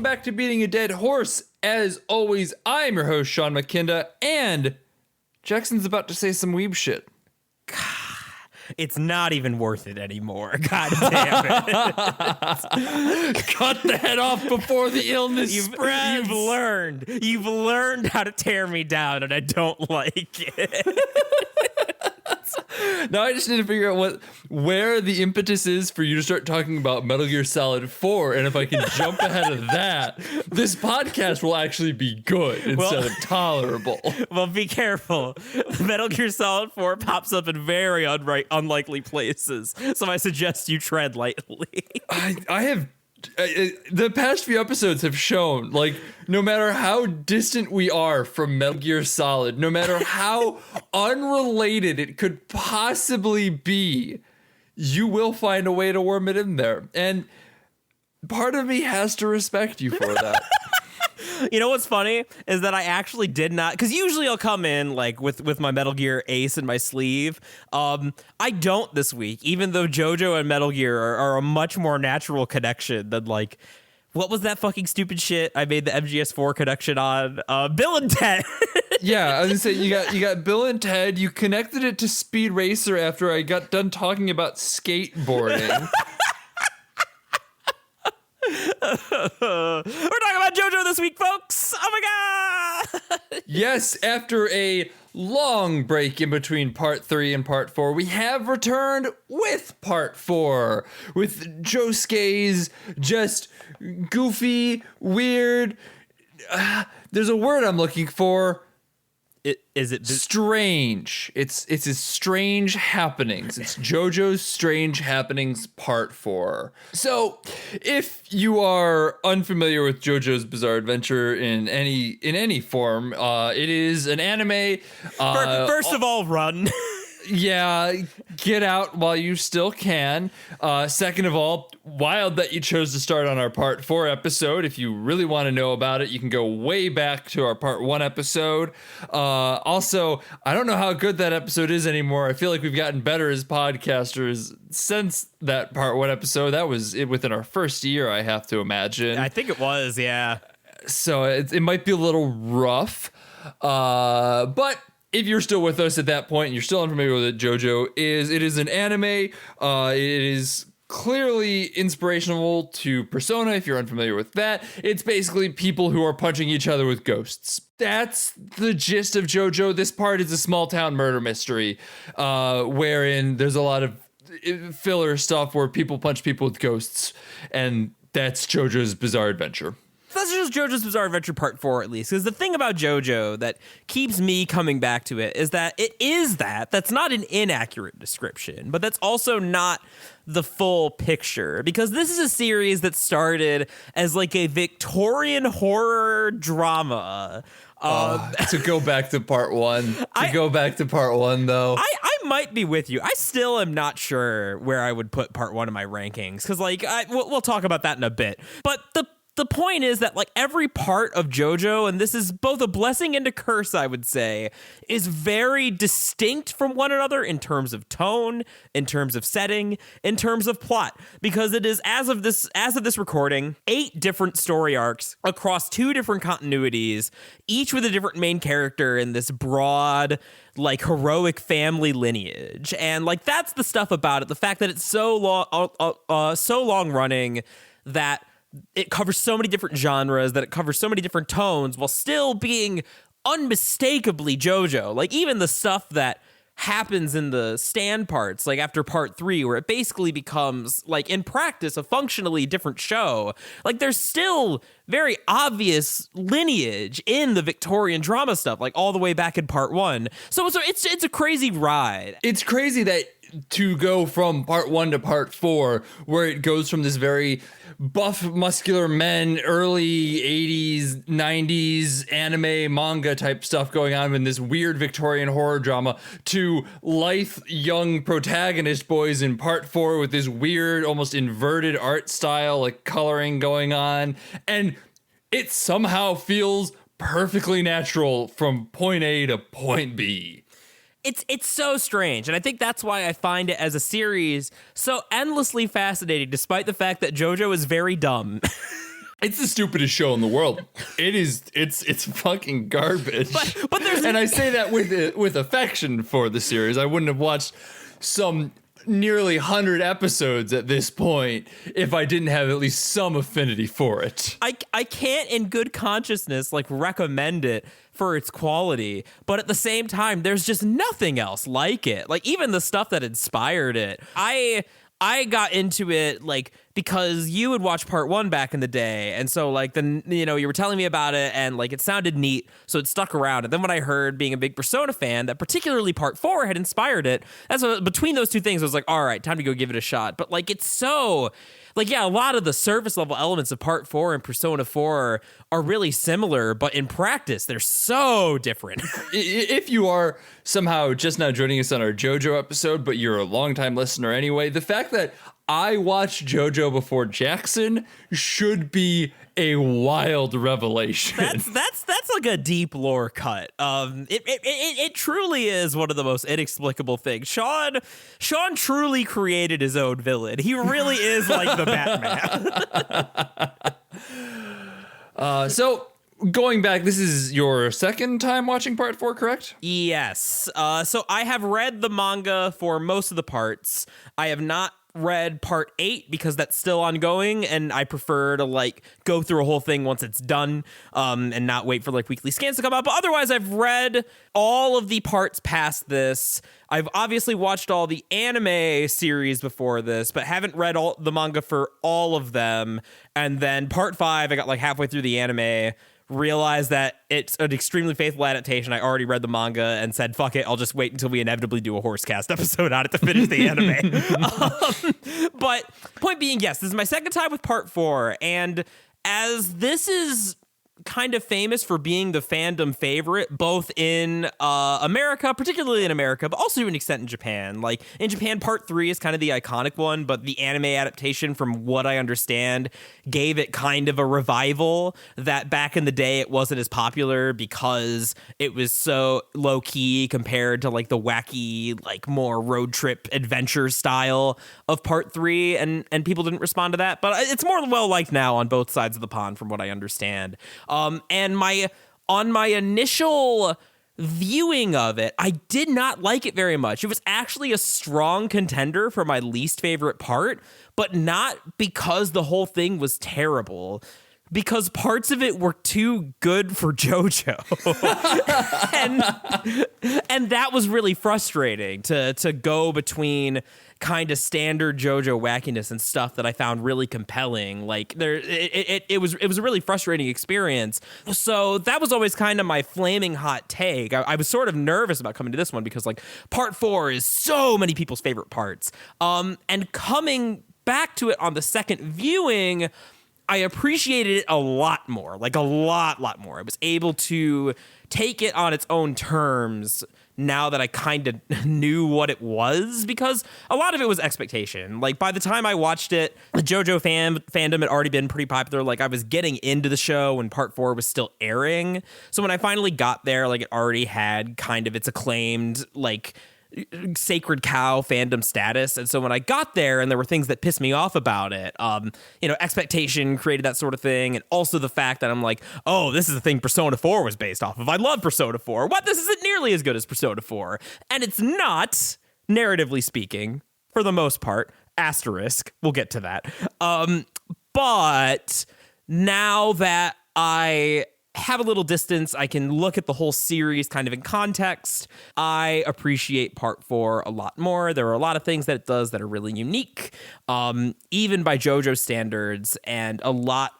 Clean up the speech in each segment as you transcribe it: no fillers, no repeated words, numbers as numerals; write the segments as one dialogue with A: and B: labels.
A: back to Beating a Dead Horse. As always, I'm your host, Sean McKinda, and Jackson's about to say some weeb shit.
B: It's not even worth it anymore. God damn it.
A: Cut the head off before the illness spreads.
B: You've learned how to tear me down, and I don't like it.
A: Now I just need to figure out where the impetus is for you to start talking about Metal Gear Solid 4, and if I can jump ahead of that, this podcast will actually be good instead of tolerable.
B: Well, be careful. Metal Gear Solid 4 pops up in very unlikely places, so I suggest you tread lightly.
A: I have... the past few episodes have shown, like, no matter how distant we are from Metal Gear Solid, no matter how unrelated it could possibly be, you will find a way to worm it in there. And part of me has to respect you for that.
B: You know what's funny is that I actually did not, because usually I'll come in like with my Metal Gear ace in my sleeve. I don't this week, even though JoJo and Metal Gear are a much more natural connection than like, what was that fucking stupid shit I made the MGS4 connection on? Bill and Ted.
A: Yeah, I was gonna say you got Bill and Ted. You connected it to Speed Racer after I got done talking about skateboarding.
B: We're talking about JoJo this week, folks. Oh my god!
A: Yes, after a long break in between part 3 and part 4, we have returned with part 4 with Josuke's just goofy, weird. There's a word I'm looking for.
B: Is it
A: strange? It's his strange happenings. It's JoJo's Strange Happenings Part 4. So, if you are unfamiliar with JoJo's Bizarre Adventure in any form, it is an anime.
B: First of all, run.
A: Yeah, get out while you still can. Second of all, wild that you chose to start on our part 4 episode. If you really want to know about it, you can go way back to our part 1 episode. Also, I don't know how good that episode is anymore. I feel like we've gotten better as podcasters since that part 1 episode. That was it within our first year, I have to imagine.
B: I think it was, yeah.
A: So it might be a little rough, but if you're still with us at that point and you're still unfamiliar with it, JoJo is an anime. It is clearly inspirational to Persona, if you're unfamiliar with that. It's basically people who are punching each other with ghosts. That's the gist of JoJo. This part is a small town murder mystery, wherein there's a lot of filler stuff where people punch people with ghosts, and that's JoJo's Bizarre Adventure.
B: That's just JoJo's Bizarre Adventure Part 4, at least. Because the thing about JoJo that keeps me coming back to it is that it is that's not an inaccurate description, but that's also not the full picture. Because this is a series that started as like a Victorian horror drama.
A: To go back to part 1. Go back to part 1, though.
B: I might be with you. I still am not sure where I would put part 1 in my rankings. Because like we'll talk about that in a bit. But the point is that like every part of JoJo, and this is both a blessing and a curse, I would say, is very distinct from one another in terms of tone, in terms of setting, in terms of plot, because it is as of this recording, 8 different story arcs across 2 different continuities, each with a different main character in this broad, like, heroic family lineage. And like that's the stuff about it, the fact that it's so long running, that it covers so many different genres, that it covers so many different tones while still being unmistakably JoJo. Like even the stuff that happens in the stand parts, like after part 3, where it basically becomes like in practice a functionally different show. Like there's still very obvious lineage in the Victorian drama stuff, like all the way back in part 1. So it's a crazy ride.
A: It's crazy that to go from part 1 to part 4, where it goes from this very buff, muscular men, early 80s, 90s anime, manga type stuff going on in this weird Victorian horror drama, to lithe, young protagonist boys in part 4 with this weird, almost inverted art style, like coloring going on. And it somehow feels perfectly natural from point A to point B.
B: It's so strange, and I think that's why I find it as a series so endlessly fascinating, despite the fact that JoJo is very dumb.
A: It's the stupidest show in the world. It's fucking garbage.
B: But there's
A: and I say that with affection for the series. I wouldn't have watched some nearly 100 episodes at this point if I didn't have at least some affinity for it.
B: I can't in good consciousness like recommend it for its quality, but at the same time there's just nothing else like it. Like even the stuff that inspired it. I got into it like because you would watch part 1 back in the day, and so like then you were telling me about it and like it sounded neat, so it stuck around. And then when I heard, being a big Persona fan, that particularly part 4 had inspired it, that's what, between those two things I was like, all right, time to go give it a shot. But like it's so like, yeah, a lot of the surface level elements of part 4 and Persona 4 are really similar, but in practice they're so different.
A: If you are somehow just now joining us on our JoJo episode, but you're a longtime listener anyway, the fact that I watched JoJo before Jackson should be a wild revelation.
B: That's like a deep lore cut. It truly is one of the most inexplicable things. Sean truly created his own villain. He really is like the Batman.
A: So going back, this is your second time watching part 4, correct?
B: Yes. So I have read the manga for most of the parts. I have not read part 8 because that's still ongoing, and I prefer to like go through a whole thing once it's done, and not wait for like weekly scans to come out. But otherwise, I've read all of the parts past this. I've obviously watched all the anime series before this, but haven't read all the manga for all of them. And then part 5, I got like halfway through the anime, realized that it's an extremely faithful adaptation. I already read the manga and said, fuck it, I'll just wait until we inevitably do a Horsecast episode on it to finish the anime. But point being, yes, this is my second time with part 4. And as this is kind of famous for being the fandom favorite, both in America, particularly in America, but also to an extent in Japan. Like in Japan, part 3 is kind of the iconic one, but the anime adaptation, from what I understand, gave it kind of a revival that back in the day it wasn't as popular because it was so low key compared to like the wacky, like more road trip adventure style of part 3, and people didn't respond to that. But it's more well liked now on both sides of the pond, from what I understand. And on my initial viewing of it, I did not like it very much. It was actually a strong contender for my least favorite part, but not because the whole thing was terrible, because parts of it were too good for JoJo. and that was really frustrating to go between kind of standard JoJo wackiness and stuff that I found really compelling. Like it was a really frustrating experience. So that was always kind of my flaming hot take. I was sort of nervous about coming to this one because like part 4 is so many people's favorite parts. And coming back to it on the second viewing, I appreciated it a lot more, like a lot more. I was able to take it on its own terms now that I kind of knew what it was, because a lot of it was expectation. Like by the time I watched it, the JoJo fandom had already been pretty popular. Like I was getting into the show when part 4 was still airing. So when I finally got there, like it already had kind of its acclaimed, like sacred cow fandom status. And so when I got there and there were things that pissed me off about it, expectation created that sort of thing. And also the fact that I'm like, oh, this is the thing Persona 4 was based off of. I love Persona 4. What? This isn't nearly as good as Persona 4. And it's not, narratively speaking, for the most part. Asterisk. We'll get to that. But now that I have a little distance, I can look at the whole series kind of in context, I appreciate part 4 a lot more. There are a lot of things that it does that are really unique, even by JoJo standards, and in a lot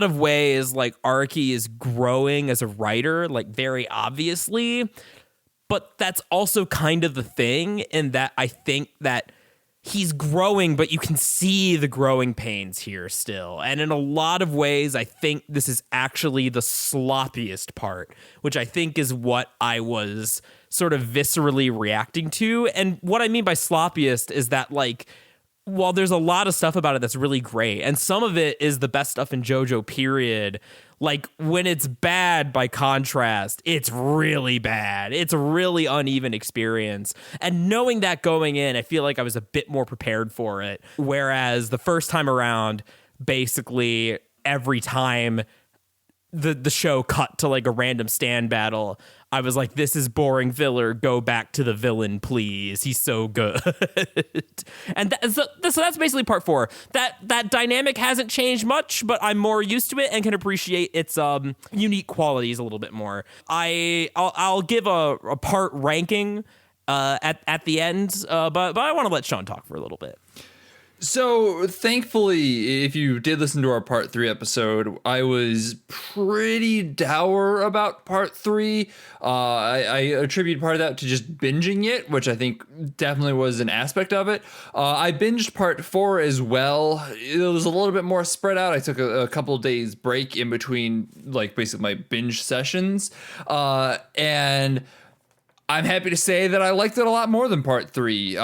B: of ways, like Araki is growing as a writer, like very obviously, but that's also kind of the thing in that I think that he's growing, but you can see the growing pains here still. And in a lot of ways, I think this is actually the sloppiest part, which I think is what I was sort of viscerally reacting to. And what I mean by sloppiest is that, like, while there's a lot of stuff about it that's really great, and some of it is the best stuff in JoJo, period, like, when it's bad, by contrast, it's really bad. It's a really uneven experience. And knowing that going in, I feel like I was a bit more prepared for it. Whereas the first time around, basically every time the show cut to like a random stand battle, I was like, this is boring filler. Go back to the villain, please. He's so good. And so that's basically part 4. That dynamic hasn't changed much, but I'm more used to it and can appreciate its unique qualities a little bit more. I'll give a part ranking at the end, but I want to let Sean talk for a little bit.
A: So thankfully, if you did listen to our part 3 episode, I was pretty dour about part 3. I attribute part of that to just binging it, which I think definitely was an aspect of it. I binged part 4 as well. It was a little bit more spread out. I took a couple of days break in between, like, basically my binge sessions. And I'm happy to say that I liked it a lot more than part 3.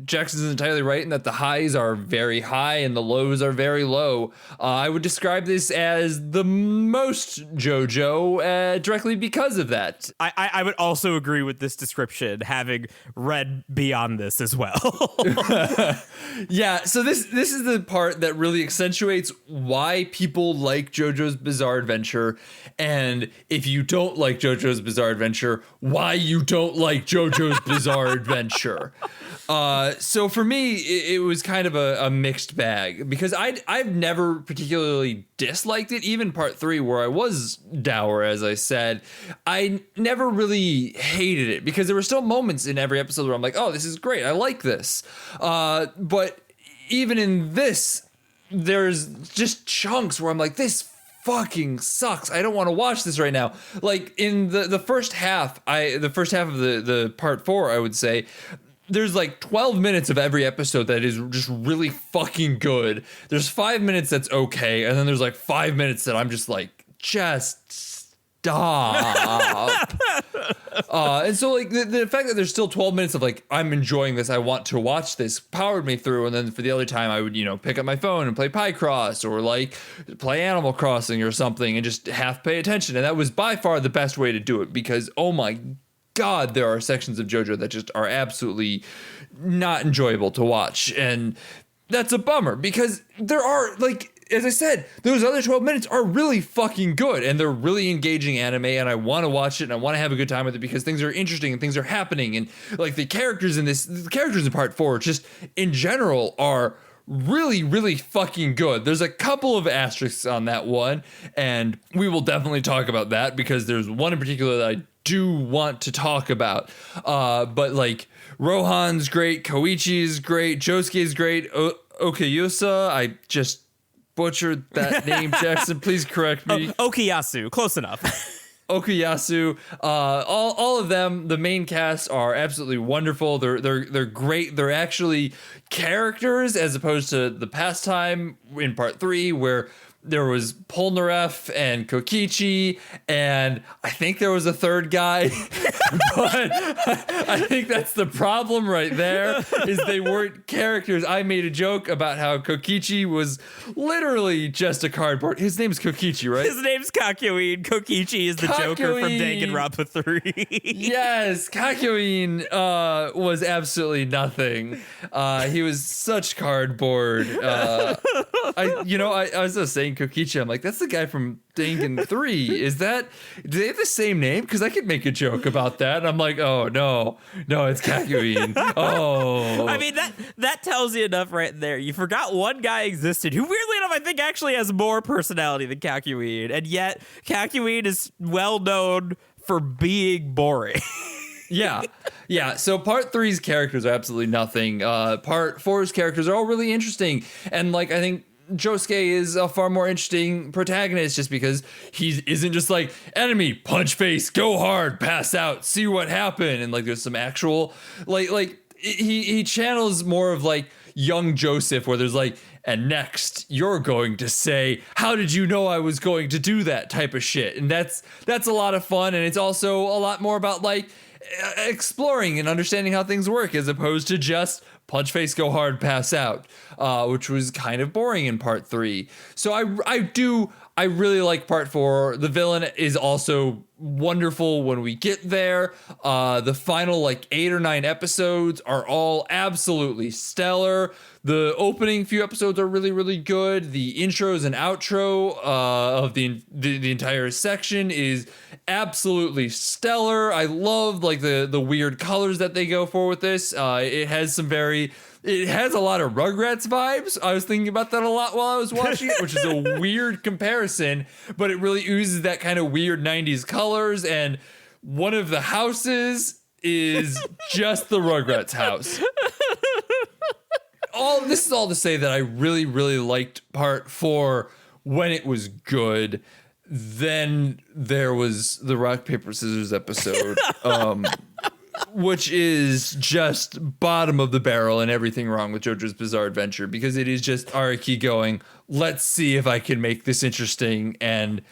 A: Jackson's entirely right in that the highs are very high and the lows are very low. I would describe this as the most JoJo directly because of that.
B: I would also agree with this description, having read beyond this as well.
A: Yeah, so this is the part that really accentuates why people like JoJo's Bizarre Adventure, and if you don't like JoJo's Bizarre Adventure, why you don't like JoJo's Bizarre Adventure. So for me, it was kind of a mixed bag, because I've never particularly disliked it. Even part 3, where I was dour, as I said, I never really hated it, because there were still moments in every episode where I'm like, oh, this is great, I like this. But even in this, there's just chunks where I'm like, this fucking sucks. I don't want to watch this right now. Like in the first half, the first half of the part 4, I would say, there's like 12 minutes of every episode that is just really fucking good. There's 5 minutes that's okay, and then there's like 5 minutes that I'm just like, just stop. And so like the fact that there's still 12 minutes of like, I'm enjoying this, I want to watch this, powered me through. And then for the other time, I would, pick up my phone and play Pie-Cross, or like play Animal Crossing or something, and just half pay attention. And that was by far the best way to do it, because oh my God, there are sections of JoJo that just are absolutely not enjoyable to watch. And that's a bummer, because there are, like, as I said, those other 12 minutes are really fucking good, and they're really engaging anime, and I want to watch it, and I want to have a good time with it, because things are interesting and things are happening. And like the characters in part 4 just in general are really, really fucking good. There's a couple of asterisks on that one, and we will definitely talk about that, because there's one in particular that I do want to talk about. But like, Rohan's great, Koichi's great, Josuke's great, Okayusa, I just butchered that name. Jackson, please correct me.
B: Okuyasu, close enough.
A: Okuyasu, all of them, the main cast, are absolutely wonderful. They're great. They're actually characters, as opposed to the past time in part 3 where there was Polnareff and Kokichi, and I think there was a third guy, but I think that's the problem right there, is they weren't characters. I made a joke about how Kokichi was literally just a cardboard. His name's Kokichi, right?
B: His name's Kakyoin. Kokichi is the Joker from Danganronpa 3.
A: Yes, Kakyoin was absolutely nothing. He was such cardboard. I was just saying Kokichi, I'm like, that's the guy from Dangan 3. Do they have the same name? Because I could make a joke about that. And I'm like, oh, no, it's Kakyoin. Oh.
B: I mean, that tells you enough right there. You forgot one guy existed who, weirdly enough, I think actually has more personality than Kakyoin. And yet, Kakyoin is well known for being boring.
A: Yeah. So part 3's characters are absolutely nothing. Part 4's characters are all really interesting. And like, I think Josuke is a far more interesting protagonist, just because he isn't just like, enemy, punch face, go hard, pass out, see what happened. And like, there's some actual, like he channels more of like young Joseph, where there's like, and next you're going to say, how did you know I was going to do that type of shit. And that's a lot of fun. And it's also a lot more about like exploring and understanding how things work, as opposed to just punch face, go hard, pass out, which was kind of boring in part 3. So I really like part 4. The villain is also wonderful when we get there. The final like 8 or 9 episodes are all absolutely stellar. The opening few episodes are really, really good. The intros and outro of the entire section is absolutely stellar. I love like the weird colors that they go for with this. It has a lot of Rugrats vibes. I was thinking about that a lot while I was watching it, which is a weird comparison, but it really oozes that kind of weird 90s colors. And one of the houses is just the Rugrats house. This is all to say that I really, really liked part 4 when it was good. Then there was the rock, paper, scissors episode, which is just bottom of the barrel and everything wrong with JoJo's Bizarre Adventure, because it is just Araki going, let's see if I can make this interesting. And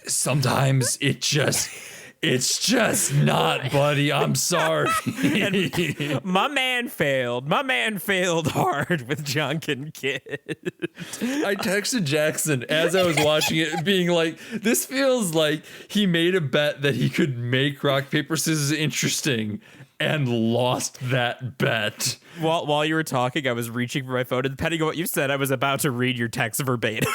A: sometimes it's just not, buddy. I'm sorry.
B: My man failed. My man failed hard with Junkin Kid.
A: I texted Jackson as I was watching it, being like, this feels like he made a bet that he could make rock, paper, scissors interesting and lost that bet.
B: While you were talking, I was reaching for my phone, and depending on what you said, I was about to read your text verbatim.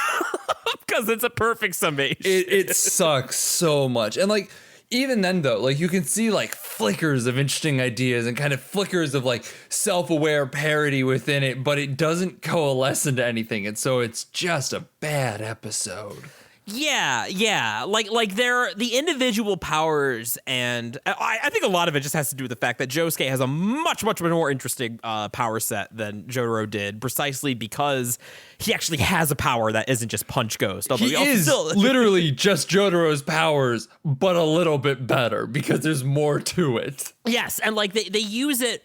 B: Because it's a perfect summation.
A: It sucks so much. And like, even then though, like you can see like flickers of interesting ideas and kind of flickers of like self-aware parody within it, but it doesn't coalesce into anything. And so it's just a bad episode.
B: Yeah. Like they're the individual powers, and I think a lot of it just has to do with the fact that Josuke has a much more interesting power set than Jotaro did, precisely because he actually has a power that isn't just Punch Ghost.
A: He is literally just Jotaro's powers, but a little bit better because there's more to it.
B: Yes, and like they use it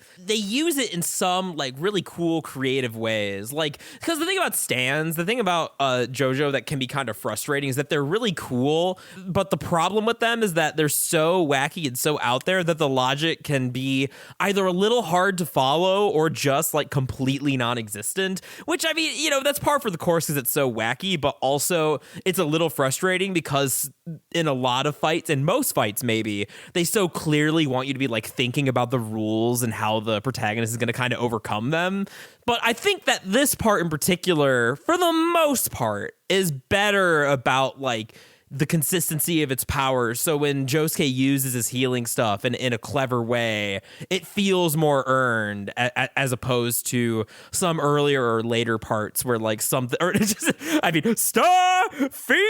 B: in some like really cool creative ways. Like, because the thing about stands, the thing about JoJo that can be kind of frustrating is that they're really cool, but the problem with them is that they're so wacky and so out there that the logic can be either a little hard to follow or just like completely non-existent, which I mean, you know, that's par for the course because it's so wacky, but also it's a little frustrating because in a lot of fights, in most fights maybe, they so clearly want you to be like thinking about the rules and how the protagonist is going to kind of overcome them. But I think that this part in particular, for the most part, is better about like the consistency of its powers. So when Josuke uses his healing stuff in a clever way, it feels more earned as opposed to some earlier or later parts where like something, or just, I mean, Star Finger,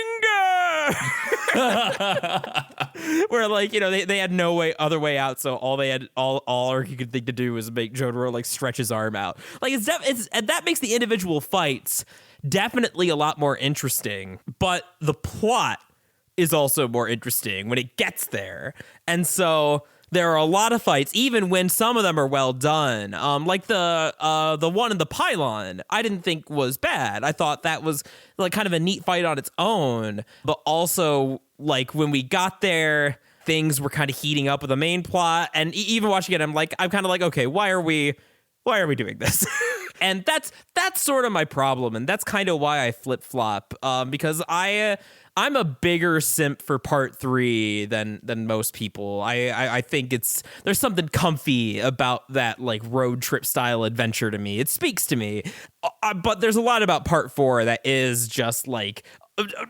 B: where like, you know, they had no other way out. So all he could think to do was make Jotaro like stretch his arm out. Like and that makes the individual fights definitely a lot more interesting, but the plot is also more interesting when it gets there. And so there are a lot of fights, even when some of them are well done. Like the one in the pylon, I didn't think was bad. I thought that was like kind of a neat fight on its own. But also, like when we got there, things were kind of heating up with the main plot. And even watching it, I'm kind of like, okay, why are we doing this? And that's sort of my problem, and that's kind of why I flip-flop, because I'm a bigger simp for part 3 than most people. I think there's something comfy about that like road trip style adventure to me. It speaks to me, but there's a lot about part 4 that is just like,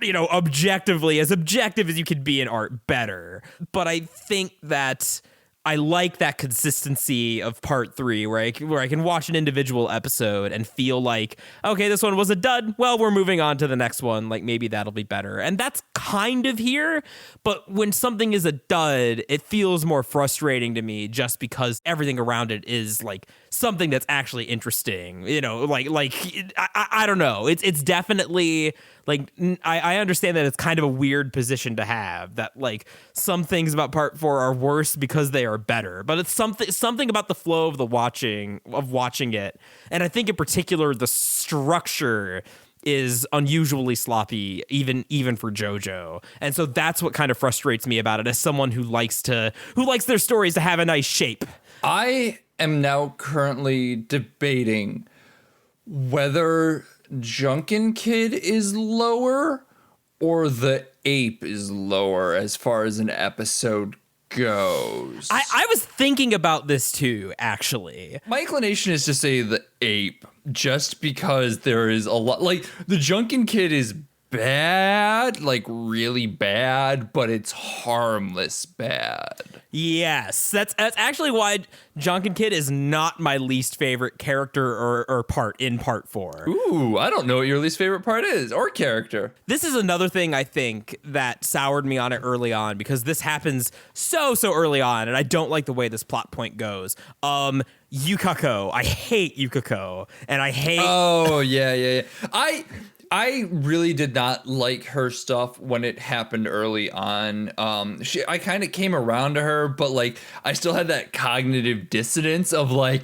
B: you know, objectively as objective as you can be in art, better. But I think that I like that consistency of part 3 where I can watch an individual episode and feel like, okay, this one was a dud. Well, we're moving on to the next one. Like maybe that'll be better. And that's kind of here. But when something is a dud, it feels more frustrating to me just because everything around it is like something that's actually interesting. You know, I don't know. It's definitely like, I understand that it's kind of a weird position to have, that like some things about part 4 are worse because they are better, but it's something about the flow of watching it. And I think in particular, the structure is unusually sloppy, even for JoJo. And so that's what kind of frustrates me about it as someone who likes their stories to have a nice shape.
A: I am now currently debating whether Junkin Kid is lower or the ape is lower as far as an episode goes.
B: I was thinking about this too, actually.
A: My inclination is to say the ape, just because there is a lot. Like, the Junkin Kid is bad, like really bad, but it's harmless bad.
B: Yes, that's actually why Junkin Kid is not my least favorite character or part in part 4.
A: Ooh, I don't know what your least favorite part is or character.
B: This is another thing I think that soured me on it early on, because this happens so early on, and I don't like the way this plot point goes. Yukako, I hate Yukako, and I hate.
A: Oh yeah. I really did not like her stuff when it happened early on. I kind of came around to her, but like I still had that cognitive dissonance of like,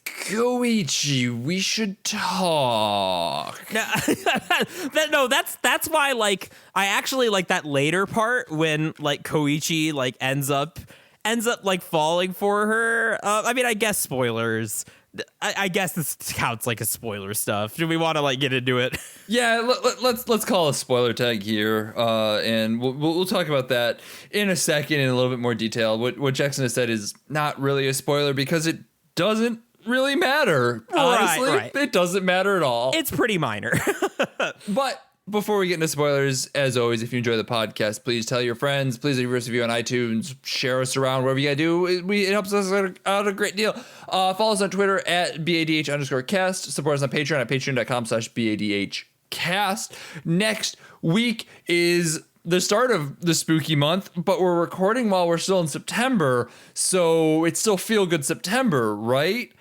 A: Koichi, we should talk.
B: That's why, like, I actually like that later part when like Koichi like ends up like falling for her. I mean, I guess spoilers. I guess this counts like a spoiler stuff. Do we want to like get into it?
A: Yeah, let's call a spoiler tag here, and we'll talk about that in a second in a little bit more detail. What Jackson has said is not really a spoiler because it doesn't really matter. Honestly,
B: right.
A: It doesn't matter at all.
B: It's pretty minor.
A: But before we get into spoilers, as always, if you enjoy the podcast, please tell your friends. Please leave us a review on iTunes. Share us around wherever you gotta do. It helps us out a great deal. Follow us on Twitter at BADH_cast. Support us on Patreon at patreon.com/BADHcast. Next week is the start of the spooky month, but we're recording while we're still in September, so it's still Feel Good September, right?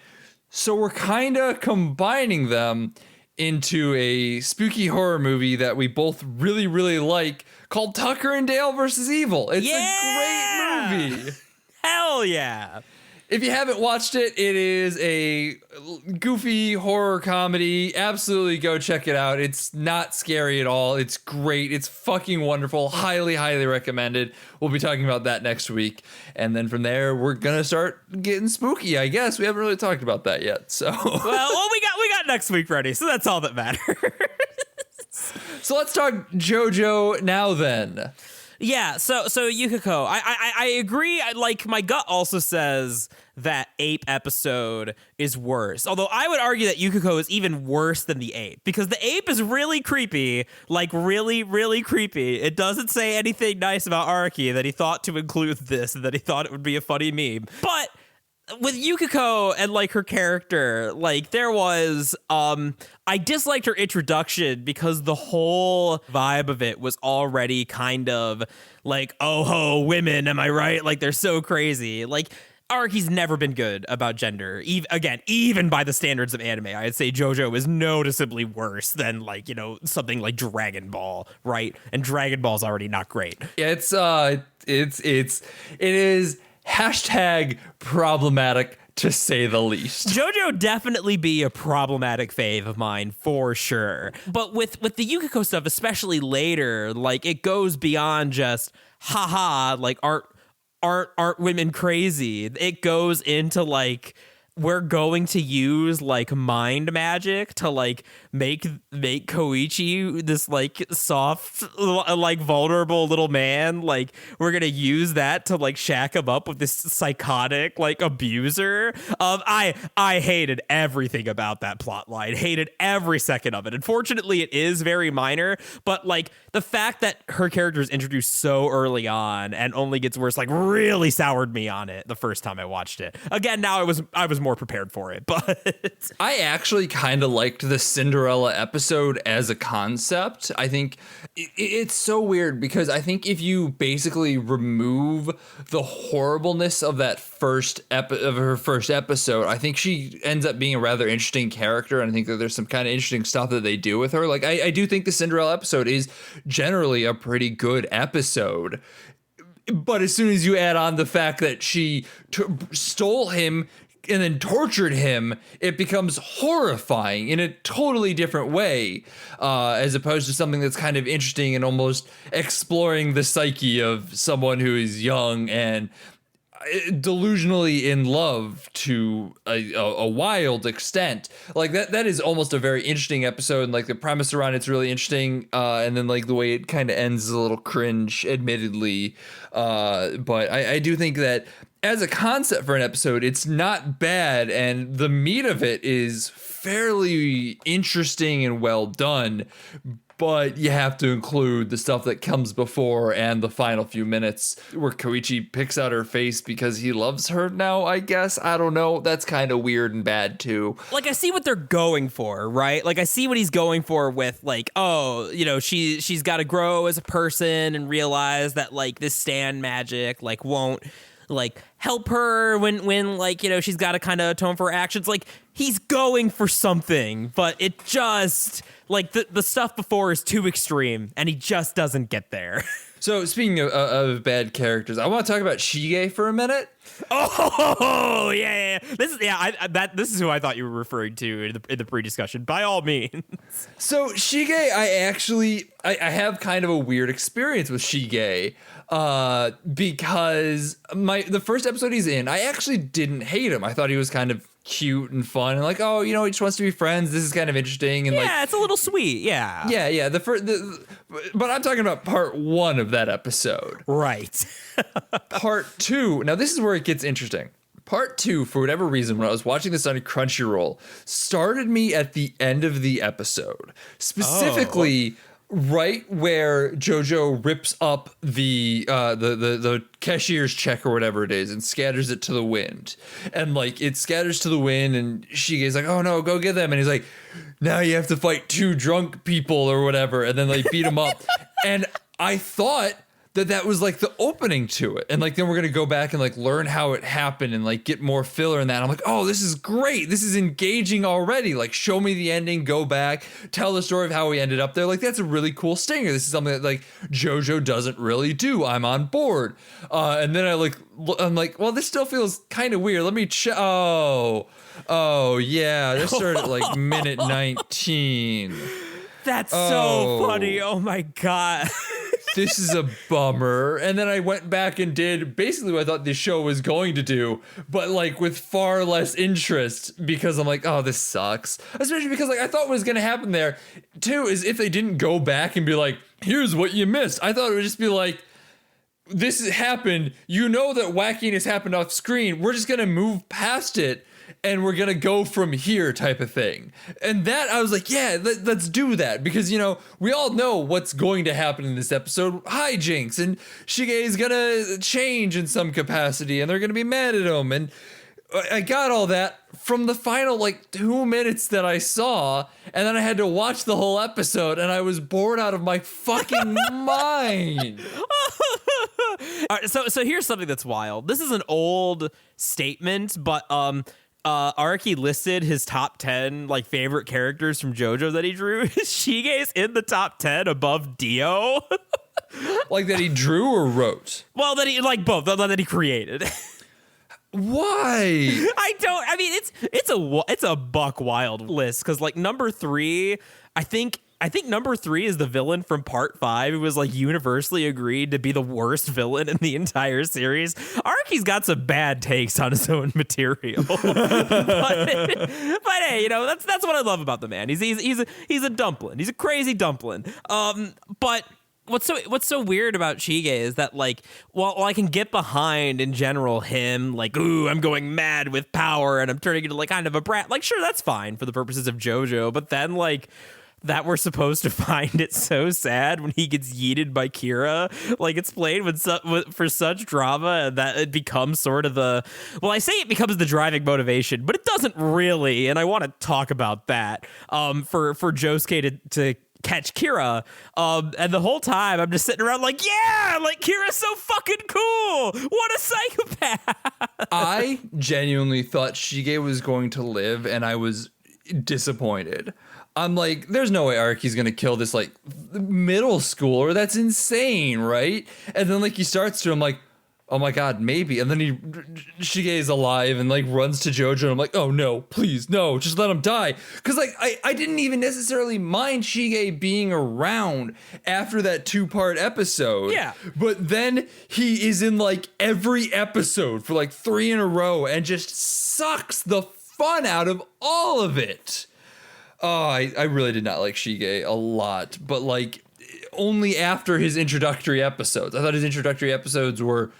A: So we're kind of combining them into a spooky horror movie that we both really, really like called Tucker and Dale versus Evil. It's a great movie.
B: Hell yeah.
A: If you haven't watched it, it is a goofy horror comedy. Absolutely go check it out. It's not scary at all. It's great. It's fucking wonderful. Highly, highly recommended. We'll be talking about that next week. And then from there, we're going to start getting spooky, I guess. We haven't really talked about that yet. So
B: well, we got next week ready. So that's all that matters.
A: So let's talk JoJo now then.
B: Yeah, so Yukiko, I agree. Like, my gut also says that ape episode is worse. Although I would argue that Yukiko is even worse than the ape, because the ape is really creepy, like really, really creepy. It doesn't say anything nice about Araki, that he thought to include this, and that he thought it would be a funny meme. But with Yukiko and like her character, like there was I disliked her introduction because the whole vibe of it was already kind of like, oh ho, women, am I right? Like, they're so crazy. Like, Araki's never been good about gender. Even by the standards of anime, I'd say JoJo is noticeably worse than, like, you know, something like Dragon Ball, right? And Dragon Ball's already not great.
A: It is hashtag problematic, to say the least.
B: JoJo definitely be a problematic fave of mine for sure. But with the Yukiko stuff, especially later, like, it goes beyond just haha, like aren't women crazy? It goes into like, we're going to use like mind magic to like make Koichi this like soft, like vulnerable little man. Like, we're gonna use that to like shack him up with this psychotic like abuser. I hated everything about that plot line. Hated every second of it. Unfortunately, it is very minor, but like the fact that her character is introduced so early on and only gets worse, like, really soured me on it the first time I watched it. Again, now I was more prepared for it, but
A: I actually kind of liked the Cinderella episode as a concept. I think it's so weird because I think if you basically remove the horribleness of that of her first episode, I think she ends up being a rather interesting character, and I think that there's some kind of interesting stuff that they do with her. Like, I do think the Cinderella episode is generally a pretty good episode. But as soon as you add on the fact that she stole him and then tortured him, it becomes horrifying in a totally different way, as opposed to something that's kind of interesting and almost exploring the psyche of someone who is young. And delusionally in love to a wild extent. Like that is almost a very interesting episode, and like the premise around it's really interesting, and then like the way it kind of ends is a little cringe, admittedly, but I do think that as a concept for an episode, it's not bad, and the meat of it is fairly interesting and well done. But you have to include the stuff that comes before and the final few minutes where Koichi picks out her face because he loves her now, I guess. I don't know. That's kind of weird and bad, too.
B: Like, I see what they're going for, right? Like, I see what he's going for with, like, oh, you know, she's got to grow as a person and realize that, like, this stand magic, like, won't, like, help her when like, you know, she's got to kind of atone for her actions. Like, he's going for something, but it just, like, the stuff before is too extreme, and he just doesn't get there.
A: So, speaking of bad characters, I want to talk about Shige for a minute.
B: Oh, yeah. This is who I thought you were referring to in the pre-discussion, by all means.
A: So, Shige, I have kind of a weird experience with Shige, because the first episode he's in, I actually didn't hate him. I thought he was kind of cute and fun and like, oh, you know, he just wants to be friends. This is kind of interesting. And
B: yeah, it's a little sweet. Yeah.
A: Yeah. But I'm talking about part 1 of that episode.
B: Right.
A: Part 2. Now, this is where it gets interesting. Part 2, for whatever reason, when I was watching this on Crunchyroll, started me at the end of the episode. Specifically, right where JoJo rips up the cashier's check or whatever it is and scatters it to the wind. And like it scatters to the wind and Shige's like, oh no, go get them. And he's like, now you have to fight 2 drunk people or whatever. And then like beat them up. And I thought that was like the opening to it. And like then we're going to go back and like learn how it happened and like get more filler in that. I'm like, oh, this is great. This is engaging already. Like show me the ending, go back, tell the story of how we ended up there. Like that's a really cool stinger. This is something that like JoJo doesn't really do. I'm on board. And then I'm like, well, this still feels kind of weird. Let me check. Oh yeah. This started at like minute 19.
B: That's so funny. Oh my God.
A: This is a bummer. And then I went back and did basically what I thought this show was going to do, but like with far less interest because I'm like, oh, this sucks. Especially because like I thought what was going to happen there too is if they didn't go back and be like, here's what you missed. I thought it would just be like, this has happened. You know that wackiness happened off screen. We're just going to move past it. And we're going to go from here type of thing. And that, I was like, yeah, let's do that. Because, you know, we all know what's going to happen in this episode. Hijinks. And Shige is going to change in some capacity. And they're going to be mad at him. And I got all that from the final, like, 2 minutes that I saw. And then I had to watch the whole episode. And I was bored out of my fucking mind.
B: All right, so here's something that's wild. This is an old statement, but Araki listed his top 10 like favorite characters from JoJo that he drew. Shige's in the top 10 above Dio.
A: Like that he drew or wrote?
B: Well, that he like both that he created.
A: Why?
B: I mean, it's a buck wild list because like number 3, I think number 3 is the villain from part 5. It was like universally agreed to be the worst villain in the entire series. Araki's got some bad takes on his own material, but hey, you know that's what I love about the man. He's a dumpling. He's a crazy dumpling. But what's so weird about Shige is that like while I can get behind in general him like, ooh, I'm going mad with power and I'm turning into like kind of a brat. Like sure, that's fine for the purposes of JoJo, but then like that we're supposed to find it so sad when he gets yeeted by Kira. Like it's played for such drama that it becomes sort of I say it becomes the driving motivation, but it doesn't really. And I want to talk about that for Josuke to catch Kira. And the whole time I'm just sitting around like, yeah, like Kira's so fucking cool. What a psychopath.
A: I genuinely thought Shige was going to live and I was disappointed. I'm like, there's no way Araki's gonna kill this like middle schooler. That's insane, right? And then like he starts to, I'm like, oh my God, maybe. And then Shige is alive and like runs to JoJo. And I'm like, oh no, please, no, just let him die. Cause like, I didn't even necessarily mind Shige being around after that 2-part episode.
B: Yeah.
A: But then he is in like every episode for like 3 in a row and just sucks the fun out of all of it. Oh, I really did not like Shige a lot, but like only after his introductory episodes. I thought his introductory episodes were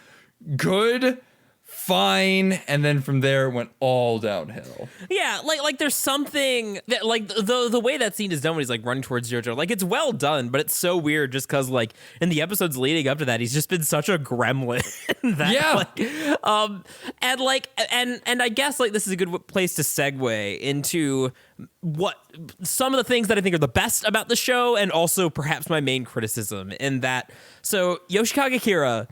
A: good, fine, and then from there it went all downhill.
B: Yeah, like there's something that like the way that scene is done when he's like running towards JoJo, like it's well done, but it's so weird just because like in the episodes leading up to that, he's just been such a gremlin. And I guess like this is a good place to segue into what some of the things that I think are the best about the show, and also perhaps my main criticism in that. So Yoshikage Kira,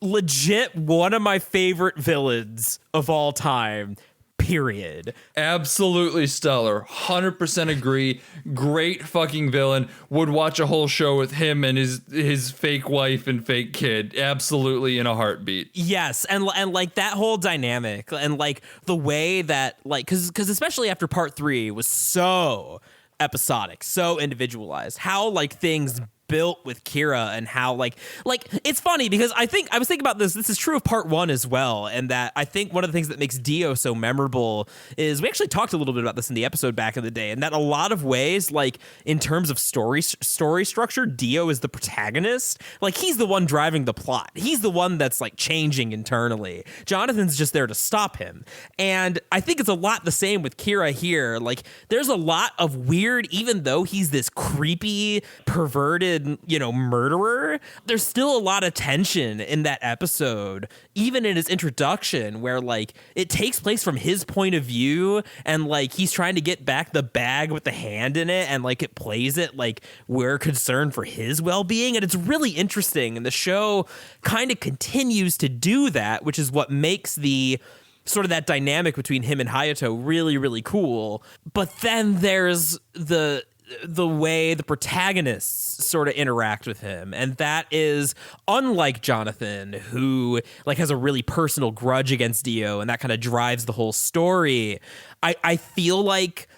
B: legit one of my favorite villains of all time, period.
A: Absolutely stellar. 100% agree. Great fucking villain. Would watch a whole show with him and his fake wife and fake kid. Absolutely in a heartbeat.
B: Yes, and like that whole dynamic and like the way that like cuz especially after part 3 was so episodic, so individualized. How like things built with Kira and how like it's funny because I was thinking about this is true of part 1 as well, and that I think one of the things that makes Dio so memorable is we actually talked a little bit about this in the episode back in the day, and that a lot of ways like in terms of story structure, Dio is the protagonist. Like he's the one driving the plot, he's the one that's like changing internally. Jonathan's just there to stop him, and I think it's a lot the same with Kira here. Like there's a lot of weird, even though he's this creepy perverted murderer, there's still a lot of tension in that episode, even in his introduction, where like it takes place from his point of view, and like he's trying to get back the bag with the hand in it, and like it plays it like we're concerned for his well-being, and it's really interesting, and the show kind of continues to do that, which is what makes the sort of that dynamic between him and Hayato really, really cool. But then there's the way the protagonists sort of interact with him, and that is unlike Jonathan, who like has a really personal grudge against Dio, and that kind of drives the whole story. I feel like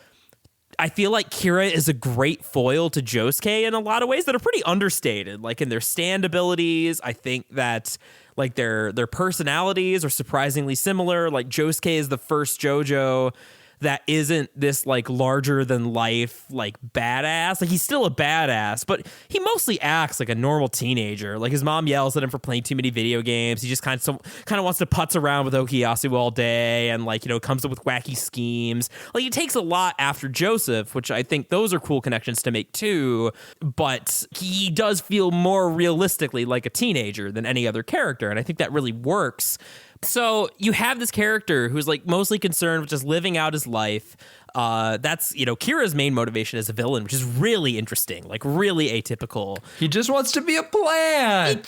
B: Kira is a great foil to Josuke in a lot of ways that are pretty understated, like in their stand abilities. I think that like their personalities are surprisingly similar. Like Josuke is the first JoJo that isn't this like larger than life like badass. Like he's still a badass, but he mostly acts like a normal teenager. Like his mom yells at him for playing too many video games. He just kind of wants to putz around with Okuyasu all day, and like comes up with wacky schemes. Like he takes a lot after Joseph, which I think those are cool connections to make too. But he does feel more realistically like a teenager than any other character, and I think that really works. So you have this character who's like mostly concerned with just living out his life. That's, Kira's main motivation as a villain, which is really interesting, like really atypical.
A: He just wants to be a plant.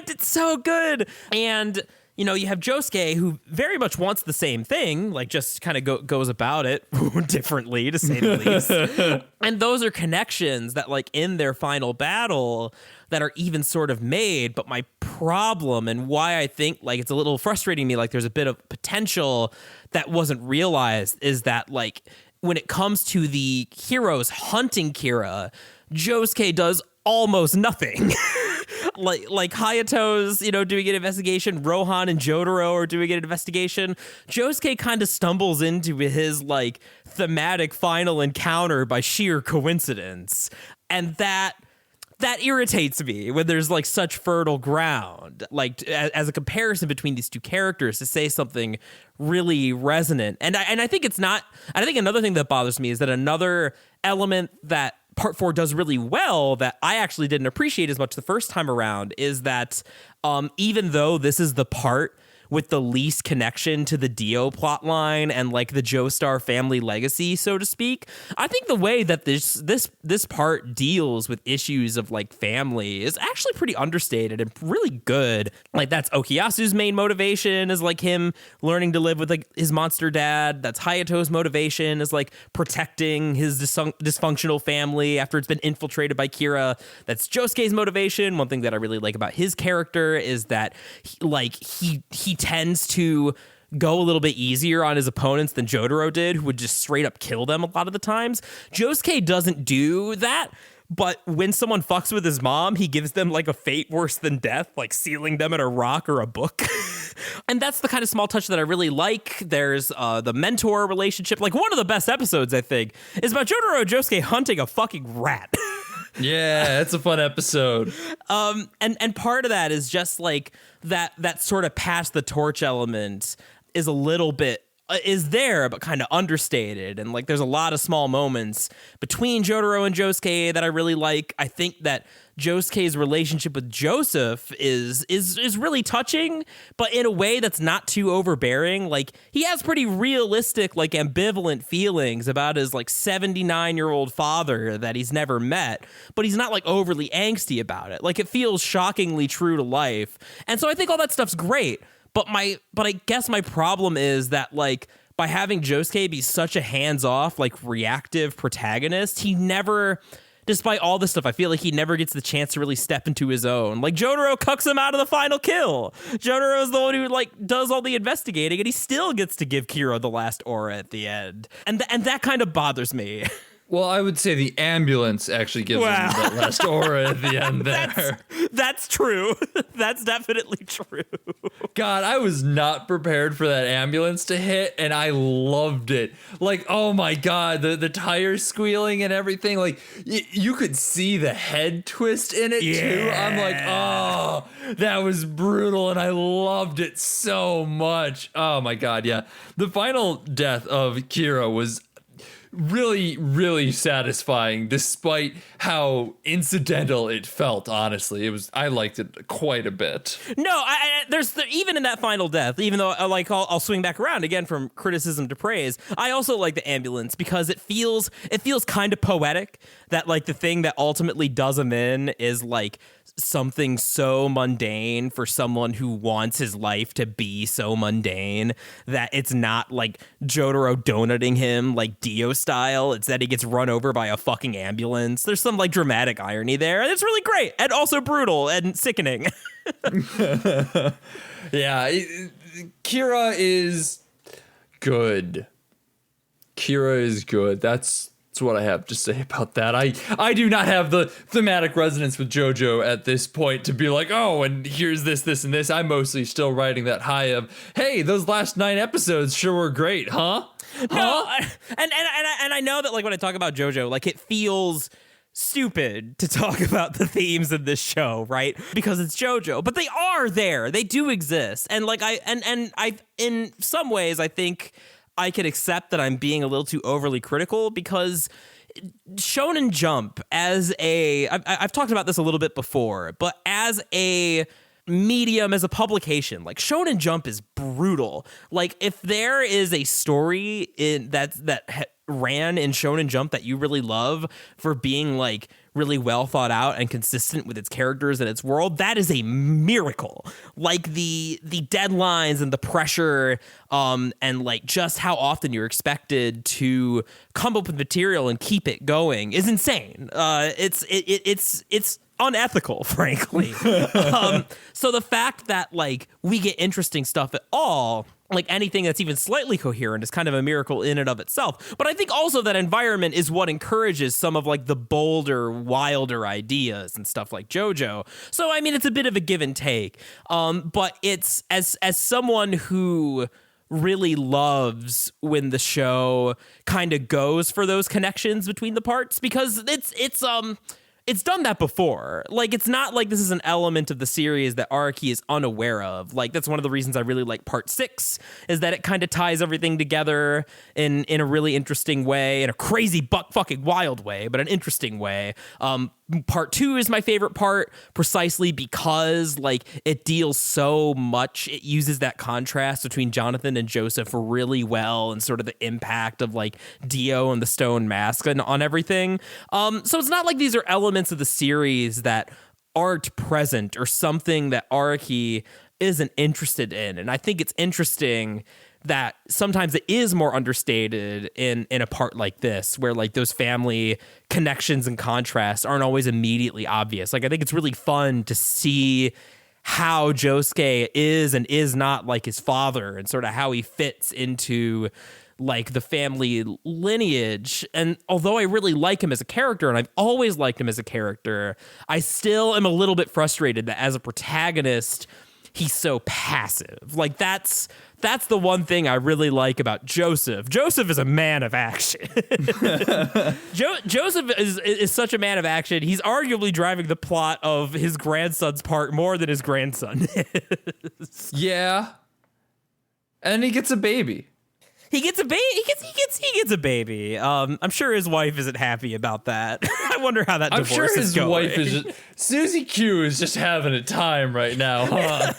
B: It's so good. And, you have Josuke, who very much wants the same thing, like just kind of goes about it differently, to say the least. And those are connections that like in their final battle that are even sort of made. But my problem, and why I think like it's a little frustrating me, like there's a bit of potential that wasn't realized, is that like when it comes to the heroes hunting Kira, Josuke does almost nothing. like Hayato's, doing an investigation. Rohan and Jotaro are doing an investigation. Josuke kind of stumbles into his like thematic final encounter by sheer coincidence, and that irritates me when there's like such fertile ground, like as a comparison between these two characters, to say something really resonant. And I think it's not. I think another thing that bothers me is that another element that part 4 does really well that I actually didn't appreciate as much the first time around is that even though this is the part with the least connection to the Dio plotline and like the Joestar family legacy, so to speak. I think the way that this part deals with issues of like family is actually pretty understated and really good. Like that's Okuyasu's main motivation is like him learning to live with like his monster dad. That's Hayato's motivation is like protecting his dysfunctional family after it's been infiltrated by Kira. That's Josuke's motivation. One thing that I really like about his character is that he tends to go a little bit easier on his opponents than Jotaro did, who would just straight up kill them a lot of the times. Josuke doesn't do that, but when someone fucks with his mom, he gives them like a fate worse than death, like sealing them in a rock or a book. And that's the kind of small touch that I really like. There's the mentor relationship. Like one of the best episodes, I think, is about Jotaro and Josuke hunting a fucking rat.
A: Yeah, it's a fun episode.
B: And part of that is just like that sort of pass the torch element is a little bit is there, but kind of understated. And like there's a lot of small moments between Jotaro and Josuke that I really like. I think that Josuke's relationship with Joseph is really touching, but in a way that's not too overbearing. Like he has pretty realistic, like ambivalent feelings about his like 79-year-old father that he's never met, but he's not like overly angsty about it. Like it feels shockingly true to life. And so I think all that stuff's great. But I guess my problem is that like by having Josuke be such a hands-off, like reactive protagonist, he never, despite all this stuff, I feel like he never gets the chance to really step into his own. Like Jotaro cucks him out of the final kill. Jotaro is the one who like does all the investigating, and he still gets to give Kira the last aura at the end. And that kind of bothers me.
A: Well, I would say the ambulance actually gives him that last aura at the end there.
B: That's true. That's definitely true.
A: God, I was not prepared for that ambulance to hit, and I loved it. Like, oh my God, the tires squealing and everything. Like, you could see the head twist in it, too. I'm like, oh, that was brutal, and I loved it so much. Oh my God, yeah. The final death of Kira was really, really satisfying, despite how incidental it felt. Honestly, I liked it quite a bit.
B: No, there's even in that final death, even though I'll swing back around again from criticism to praise. I also like the ambulance because it feels kind of poetic that like the thing that ultimately does him in is like something so mundane for someone who wants his life to be so mundane that it's not like Jotaro donutting him like Dio style. It's that he gets run over by a fucking ambulance. There's some like dramatic irony there, and it's really great and also brutal and sickening.
A: Yeah, Kira is good. That's what I have to say about that. I do not have the thematic resonance with JoJo at this point to be like, oh, and here's this, and this. I'm mostly still riding that high of, hey, those last 9 episodes sure were great, huh?
B: No, and I know that like when I talk about JoJo, like it feels stupid to talk about the themes of this show, right? Because it's JoJo, but they are there. They do exist, and like I in some ways I think I could accept that I'm being a little too overly critical because Shonen Jump I've talked about this a little bit before, but as a medium, as a publication, like Shonen Jump is brutal. Like if there is a story ran in Shonen Jump that you really love for being like really well thought out and consistent with its characters and its world, that is a miracle. Like the deadlines and the pressure and like just how often you're expected to come up with material and keep it going is insane. It's unethical, frankly. So the fact that like we get interesting stuff at all, like anything that's even slightly coherent, is kind of a miracle in and of itself. But I think also that environment is what encourages some of like the bolder, wilder ideas and stuff like JoJo. So I mean, it's a bit of a give and take. But it's as someone who really loves when the show kind of goes for those connections between the parts, because it's done that before. Like, it's not like this is an element of the series that Araki is unaware of. Like, that's one of the reasons I really like part 6, is that it kind of ties everything together in a really interesting way, in a crazy buck fucking wild way, but an interesting way. Part 2 is my favorite part, precisely because like it deals so much. It uses that contrast between Jonathan and Joseph really well, and sort of the impact of like Dio and the stone mask on everything. So it's not like these are elements of the series that aren't present or something that Araki isn't interested in. And I think it's interesting that sometimes it is more understated in a part like this, where like those family connections and contrasts aren't always immediately obvious. Like, I think it's really fun to see how Josuke is and is not like his father, and sort of how he fits into like the family lineage. And although I really like him as a character, and I've always liked him as a character, I still am a little bit frustrated that as a protagonist, he's so passive. Like, that's the one thing I really like about Joseph. Joseph is a man of action. Joseph is such a man of action. He's arguably driving the plot of his grandson's part more than his grandson is.
A: Yeah. And he gets a baby.
B: He gets a baby. He gets a baby. I'm sure his wife isn't happy about that. I wonder how that divorce is going.
A: I'm sure his wife is just, Susie Q is just having a time right now, huh?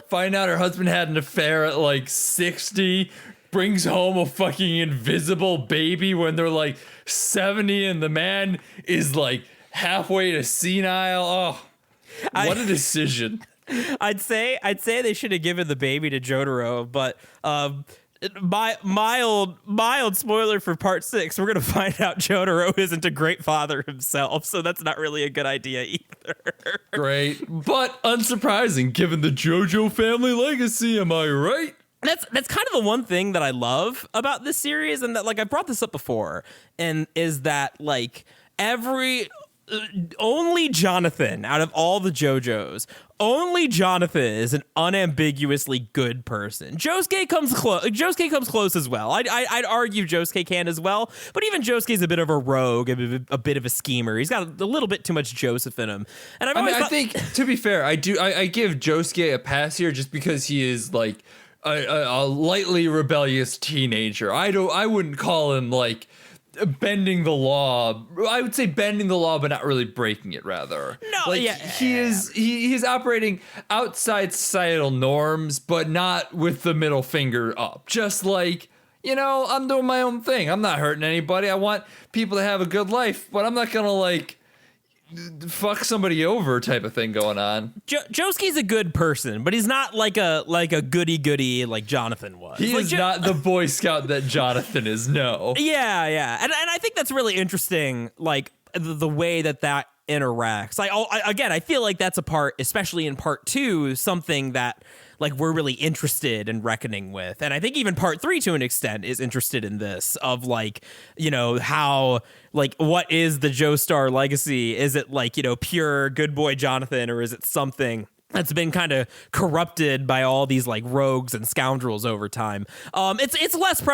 A: Find out her husband had an affair at like 60, brings home a fucking invisible baby when they're like 70, and the man is like halfway to senile. Oh, what a decision.
B: I'd say they should have given the baby to Jotaro, but mild spoiler for part 6, we're gonna find out Jotaro isn't a great father himself, so that's not really a good idea either.
A: Great, but unsurprising given the JoJo family legacy, am I right?
B: That's kind of the one thing that I love about this series, and that like I brought this up before, and is that like only Jonathan out of all the JoJo's, only Jonathan is an unambiguously good person. Josuke comes close as well. I'd argue Josuke can as well, but even Josuke's a bit of a rogue, a bit of a schemer. He's got a little bit too much Joseph in him. And I
A: think, to be fair, I give Josuke a pass here just because he is like a lightly rebellious teenager. I wouldn't call him like bending the law. I would say bending the law, but not really breaking it, rather.
B: No,
A: like,
B: yeah.
A: He's operating outside societal norms, but not with the middle finger up. Just like, I'm doing my own thing. I'm not hurting anybody. I want people to have a good life, but I'm not gonna like fuck somebody over type of thing going on.
B: Josuke's a good person, but he's not like a goody like Jonathan was.
A: He is not the Boy Scout that Jonathan is, no.
B: Yeah. And I think that's really interesting, like the way that interacts. I feel like that's a part, especially in part 2, something that like we're really interested in reckoning with. And I think even part 3 to an extent is interested in this, of like, how, like, what is the Joestar legacy? Is it like, pure good boy Jonathan, or is it something that's been kind of corrupted by all these like rogues and scoundrels over time? It's less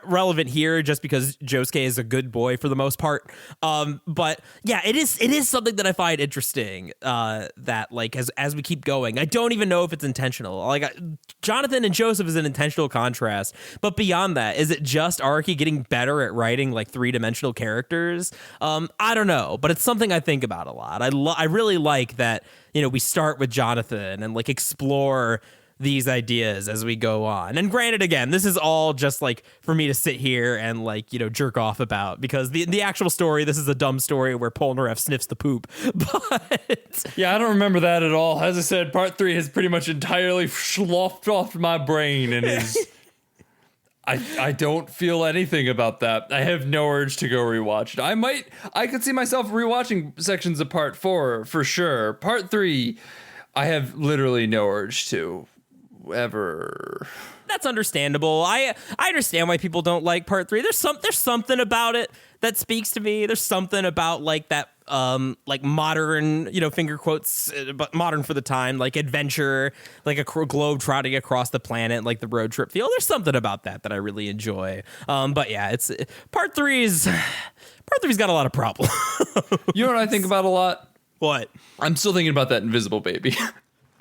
B: relevant here just because Josuke is a good boy for the most part. But yeah, it is something that I find interesting, that like as we keep going, I don't even know if it's intentional. Like Jonathan and Joseph is an intentional contrast, but beyond that, is it just Araki getting better at writing like 3-dimensional characters? I don't know, but it's something I think about a lot. I really like that, we start with Jonathan and like explore these ideas as we go on. And granted, again, this is all just like for me to sit here and like, jerk off about, because the actual story, this is a dumb story where Polnareff sniffs the poop. But
A: yeah, I don't remember that at all. As I said, part 3 has pretty much entirely sloughed off my brain and is I don't feel anything about that. I have no urge to go rewatch it. I could see myself rewatching sections of part 4 for sure. Part 3, I have literally no urge to ever.
B: That's understandable. I understand why people don't like part 3. There's something about it that speaks to me. There's something about like that like modern, finger quotes, but modern for the time, like adventure, like a globe trotting across the planet, like the road trip feel. There's something about that I really enjoy. But yeah, it's part three's got a lot of problems.
A: You know what I think about a lot?
B: What?
A: I'm still thinking about that invisible baby.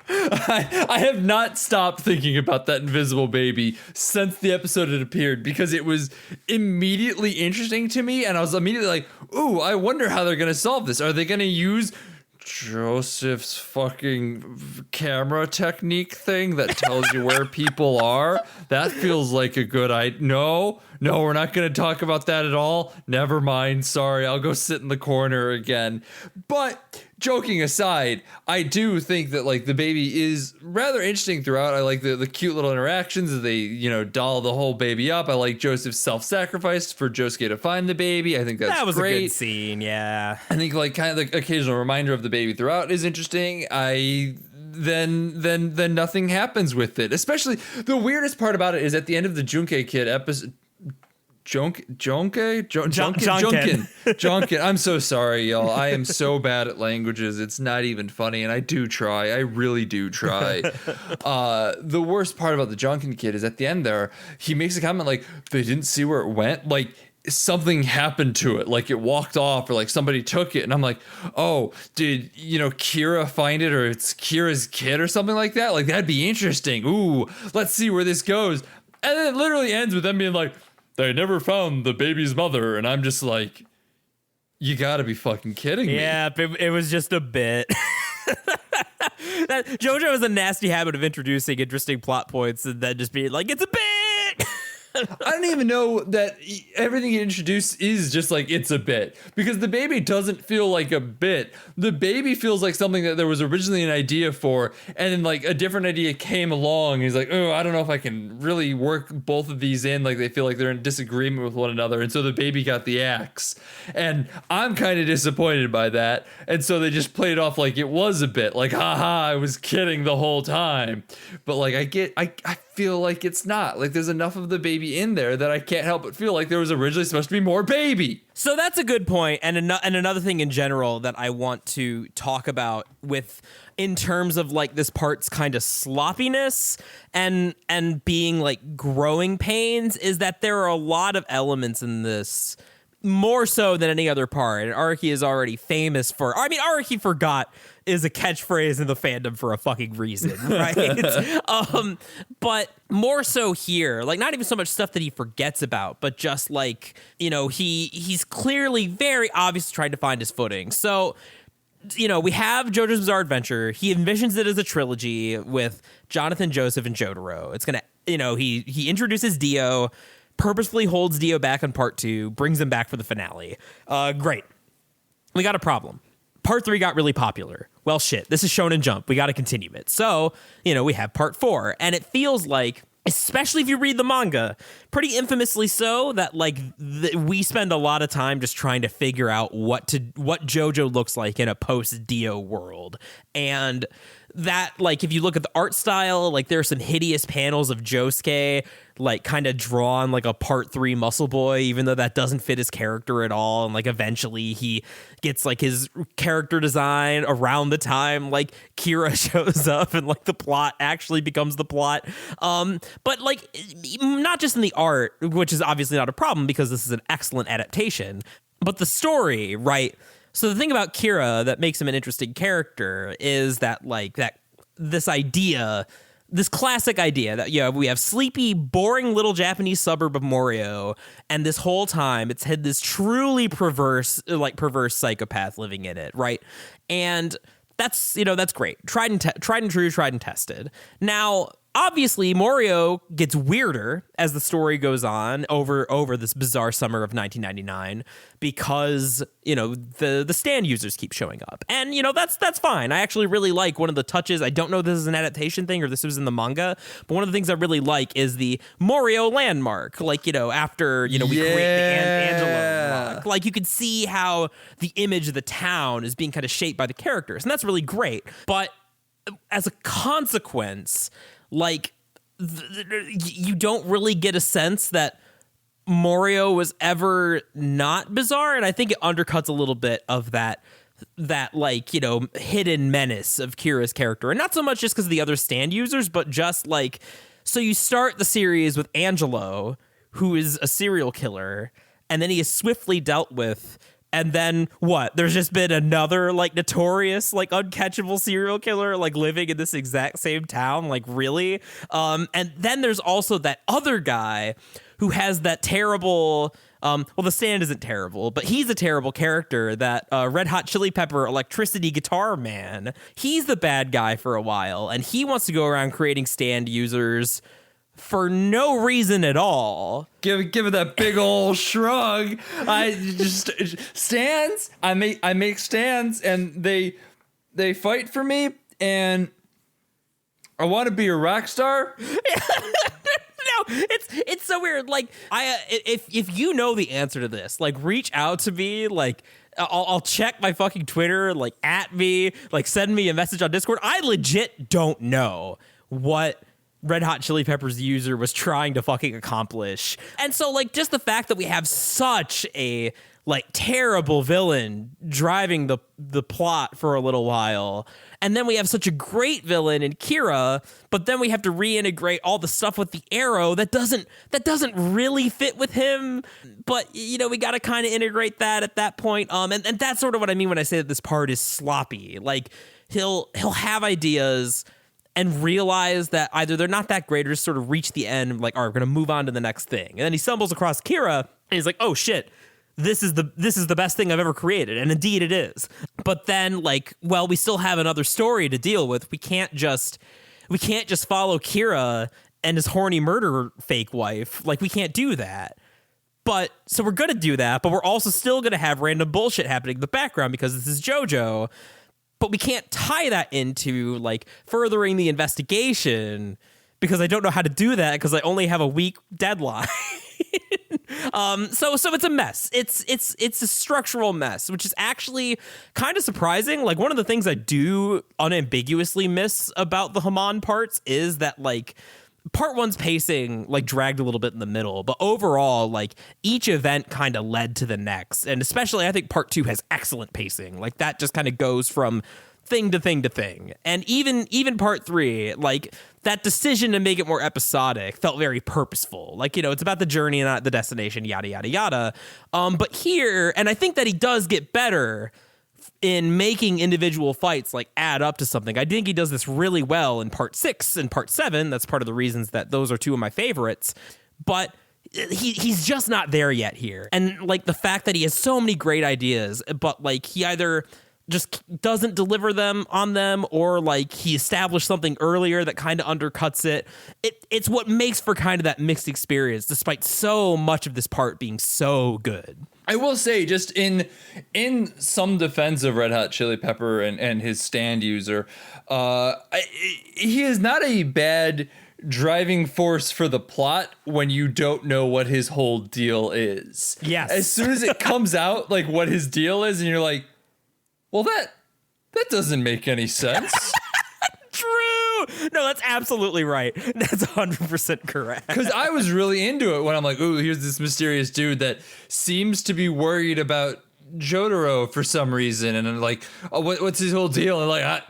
A: I have not stopped thinking about that invisible baby since the episode had appeared, because it was immediately interesting to me, and I was immediately like, ooh, I wonder how they're going to solve this. Are they going to use Joseph's fucking camera technique thing that tells you where people are? That feels like a good idea. No, we're not going to talk about that at all. Never mind. Sorry, I'll go sit in the corner again. But joking aside, I do think that like the baby is rather interesting throughout. I like the cute little interactions as they, doll the whole baby up. I like Joseph's self-sacrifice for Josuke to find the baby. I think that was
B: great. A good scene, yeah.
A: I think like kind of the occasional reminder of the baby throughout is interesting. Then nothing happens with it. Especially the weirdest part about it is at the end of the Junke Kid episode. Junkin. I'm so sorry, y'all. I am so bad at languages. It's not even funny, and I do try. I really do try. The worst part about the Junkin Kid is at the end there, he makes a comment like, they didn't see where it went. Like, something happened to it, like it walked off, or like somebody took it, and I'm like, oh, did Kira find it, or it's Kira's kid or something like that? Like, that'd be interesting. Ooh, let's see where this goes. And then it literally ends with them being like, they never found the baby's mother, and I'm just like, you gotta be fucking kidding me.
B: Yeah, it was just a bit. JoJo has a nasty habit of introducing interesting plot points and then just being like, it's a bit.
A: I don't even know that everything you introduce is just like, it's a bit, because the baby doesn't feel like a bit. The baby feels like something that there was originally an idea for, and then like a different idea came along. He's like, oh, I don't know if I can really work both of these in. Like, they feel like they're in disagreement with one another, and so the baby got the axe, and I'm kind of disappointed by that. And so they just played off like it was a bit, like, haha, I was kidding the whole time. But like, I feel like it's not. Like, there's enough of the baby in there that I can't help but feel like there was originally supposed to be more baby.
B: So that's a good point. And another thing in general that I want to talk about in terms of like this part's kind of sloppiness and being like growing pains is that there are a lot of elements in this, more so than any other part. And Araki is already famous for, Araki forgot is a catchphrase in the fandom for a fucking reason, right? But more so here, like, not even so much stuff that he forgets about, but just like, he's clearly very obviously trying to find his footing. So, we have JoJo's Bizarre Adventure. He envisions it as a trilogy with Jonathan, Joseph, and Jotaro. It's gonna, he introduces Dio, purposefully holds Dio back on part 2, brings him back for the finale. Great. We got a problem. Part 3 got really popular. Well, shit, this is Shonen Jump. We got to continue it. So, we have part 4, and it feels like, especially if you read the manga, pretty infamously so, that like we spend a lot of time just trying to figure out what JoJo looks like in a post-Dio world. And that, like, if you look at the art style, like, there are some hideous panels of Josuke, like, kind of drawn like a part 3 muscle boy, even though that doesn't fit his character at all. And like, eventually he gets like his character design around the time like Kira shows up, and like the plot actually becomes the plot. But like, not just in the art, which is obviously not a problem because this is an excellent adaptation, but the story, right? So the thing about Kira that makes him an interesting character is that like this classic idea that we have sleepy, boring little Japanese suburb of Morio, and this whole time it's had this truly perverse psychopath living in it, right? And that's great, tried and true, tried and tested. Now, obviously, Morio gets weirder as the story goes on over this bizarre summer of 1999 because, the stand users keep showing up. And, that's fine. I actually really like one of the touches. I don't know if this is an adaptation thing or this was in the manga, but one of the things I really like is the Morio landmark. Like, after, we create the Angelo mark. Like, you could see how the image of the town is being kind of shaped by the characters. And that's really great. But as a consequence, like, you don't really get a sense that Morio was ever not bizarre, and I think it undercuts a little bit of that like, you know, hidden menace of Kira's character. And not so much just because of the other stand users, but just like, so you start the series with Angelo, who is a serial killer, and then he is swiftly dealt with. And then what? There's just been another like notorious, like uncatchable serial killer like living in this exact same town. Like, really? And then there's also that other guy who has that terrible, well, the stand isn't terrible, but he's a terrible character, that Red Hot Chili Pepper electricity guitar man. He's the bad guy for a while, and he wants to go around creating stand users for no reason at all.
A: Give it that big old shrug. I just stands. I make stands, and they fight for me, and I want to be a rock star.
B: No, it's so weird. Like, if you know the answer to this, like, reach out to me. Like, I'll check my fucking Twitter. Like, at me. Like, send me a message on Discord. I legit don't know what Red Hot Chili Peppers user was trying to fucking accomplish. And so, like, just the fact that we have such a like terrible villain driving the plot for a little while, and then we have such a great villain in Kira, but then we have to reintegrate all the stuff with the arrow that doesn't really fit with him. But, you know, we got to kind of integrate that at that point. And that's sort of what I mean when I say that this part is sloppy. Like, he'll have ideas and realize that either they're not that great or just sort of reach the end, like, all right, we're going to move on to the next thing. And then he stumbles across Kira and he's like, oh shit, this is the best thing I've ever created. And indeed it is. But then, like, well, we still have another story to deal with. We can't just follow Kira and his horny murder fake wife. Like, we can't do that. But so we're going to do that, but we're also still going to have random bullshit happening in the background because this is JoJo. But we can't tie that into, like, furthering the investigation because I don't know how to do that because I only have a week deadline. So it's a mess. It's a structural mess, which is actually kind of surprising. Like, one of the things I do unambiguously miss about the Haman parts is that, like, part one's pacing like dragged a little bit in the middle, but overall, like, each event kind of led to the next. And especially I think part two has excellent pacing. Like, that just kind of goes from thing to thing to thing. And even part three, like, that decision to make it more episodic felt very purposeful. Like, you know, it's about the journey and not the destination, yada, yada, yada. But here, and I think that he does get better in making individual fights like add up to something. I think he does this really well in part 6 and part 7. That's part of the reasons that those are two of my favorites. But he's just not there yet here. And, like, the fact that he has so many great ideas, but, like, he either just doesn't deliver them on them, or, like, he established something earlier that kind of undercuts it. It's what makes for kind of that mixed experience, despite so much of this part being so good.
A: I will say, just in some defense of Red Hot Chili Pepper and his stand user, he is not a bad driving force for the plot when you don't know what his whole deal is.
B: Yes.
A: As soon as it comes out, like, what his deal is, and you're like, well, that doesn't make any sense.
B: True. No, that's absolutely right. That's 100% correct.
A: Because I was really into it when I'm like, ooh, here's this mysterious dude that seems to be worried about Jotaro for some reason. And I'm like, oh, what's his whole deal? And like,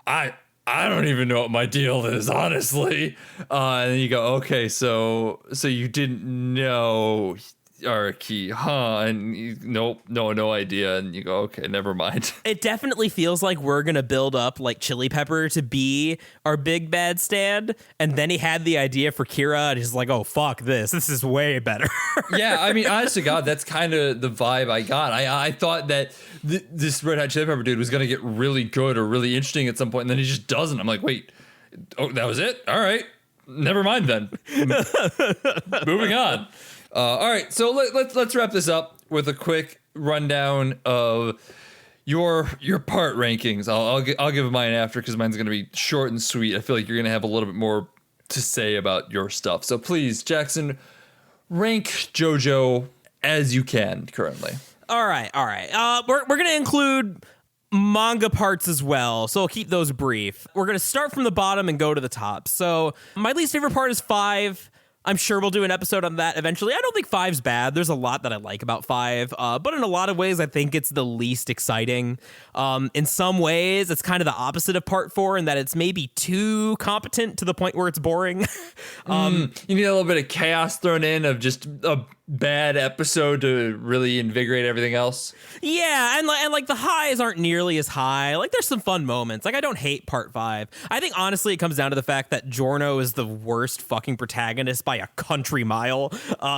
A: I don't even know what my deal is, honestly. And then you go, okay, so you didn't know Araki, huh? And nope, no idea. And you go, okay, never mind.
B: It definitely feels like we're gonna build up like Chili Pepper to be our big bad stand, and then he had the idea for Kira, and he's like, oh fuck this is way better.
A: Yeah, I mean, honest to God, that's kind of the vibe I got. I thought that this Red Hot Chili Pepper dude was gonna get really good or really interesting at some point, and then he just doesn't. I'm like, wait, oh, that was it? All right, never mind then. Moving on. All right, so let's wrap this up with a quick rundown of your part rankings. I'll give mine after because mine's going to be short and sweet. I feel like you're going to have a little bit more to say about your stuff. So please, Jackson, rank JoJo as you can currently.
B: All right. We're going to include manga parts as well, so I'll keep those brief. We're going to start from the bottom and go to the top. So my least favorite part is 5. I'm sure we'll do an episode on that eventually. I don't think 5's bad. There's a lot that I like about 5, but in a lot of ways, I think it's the least exciting. In some ways, it's kind of the opposite of part 4 in that it's maybe too competent to the point where it's boring.
A: You need a little bit of chaos thrown in of just a bad episode to really invigorate everything else.
B: Yeah, and like the highs aren't nearly as high. Like there's some fun moments. Like I don't hate part 5. I think honestly it comes down to the fact that Giorno is the worst fucking protagonist by a country mile.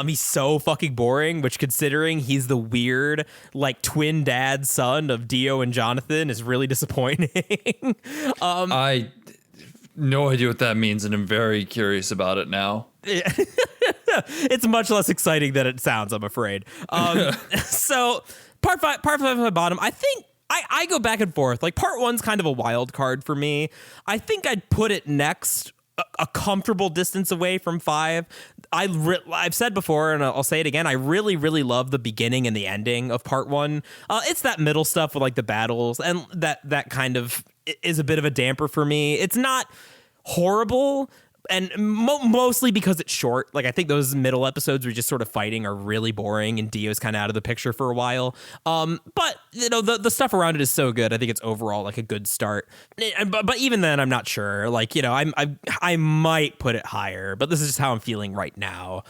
B: He's so fucking boring, which considering he's the weird like twin dad son of Dio and Jonathan is really disappointing.
A: I no idea what that means, and I'm very curious about it now.
B: It's much less exciting than it sounds, I'm afraid. So part five at my bottom. I think I go back and forth. Like part 1's kind of a wild card for me. I think I'd put it next, a comfortable distance away from 5. I've said before, and I'll say it again, I really, really love the beginning and the ending of part 1. It's that middle stuff with like the battles, and that kind of is a bit of a damper for me. It's not horrible, and mostly because it's short. Like I think those middle episodes where you're just sort of fighting are really boring, and Dio's kind of out of the picture for a while. But you know the stuff around it is so good. I think it's overall like a good start. But even then, I'm not sure. Like you know, I might put it higher, but this is just how I'm feeling right now.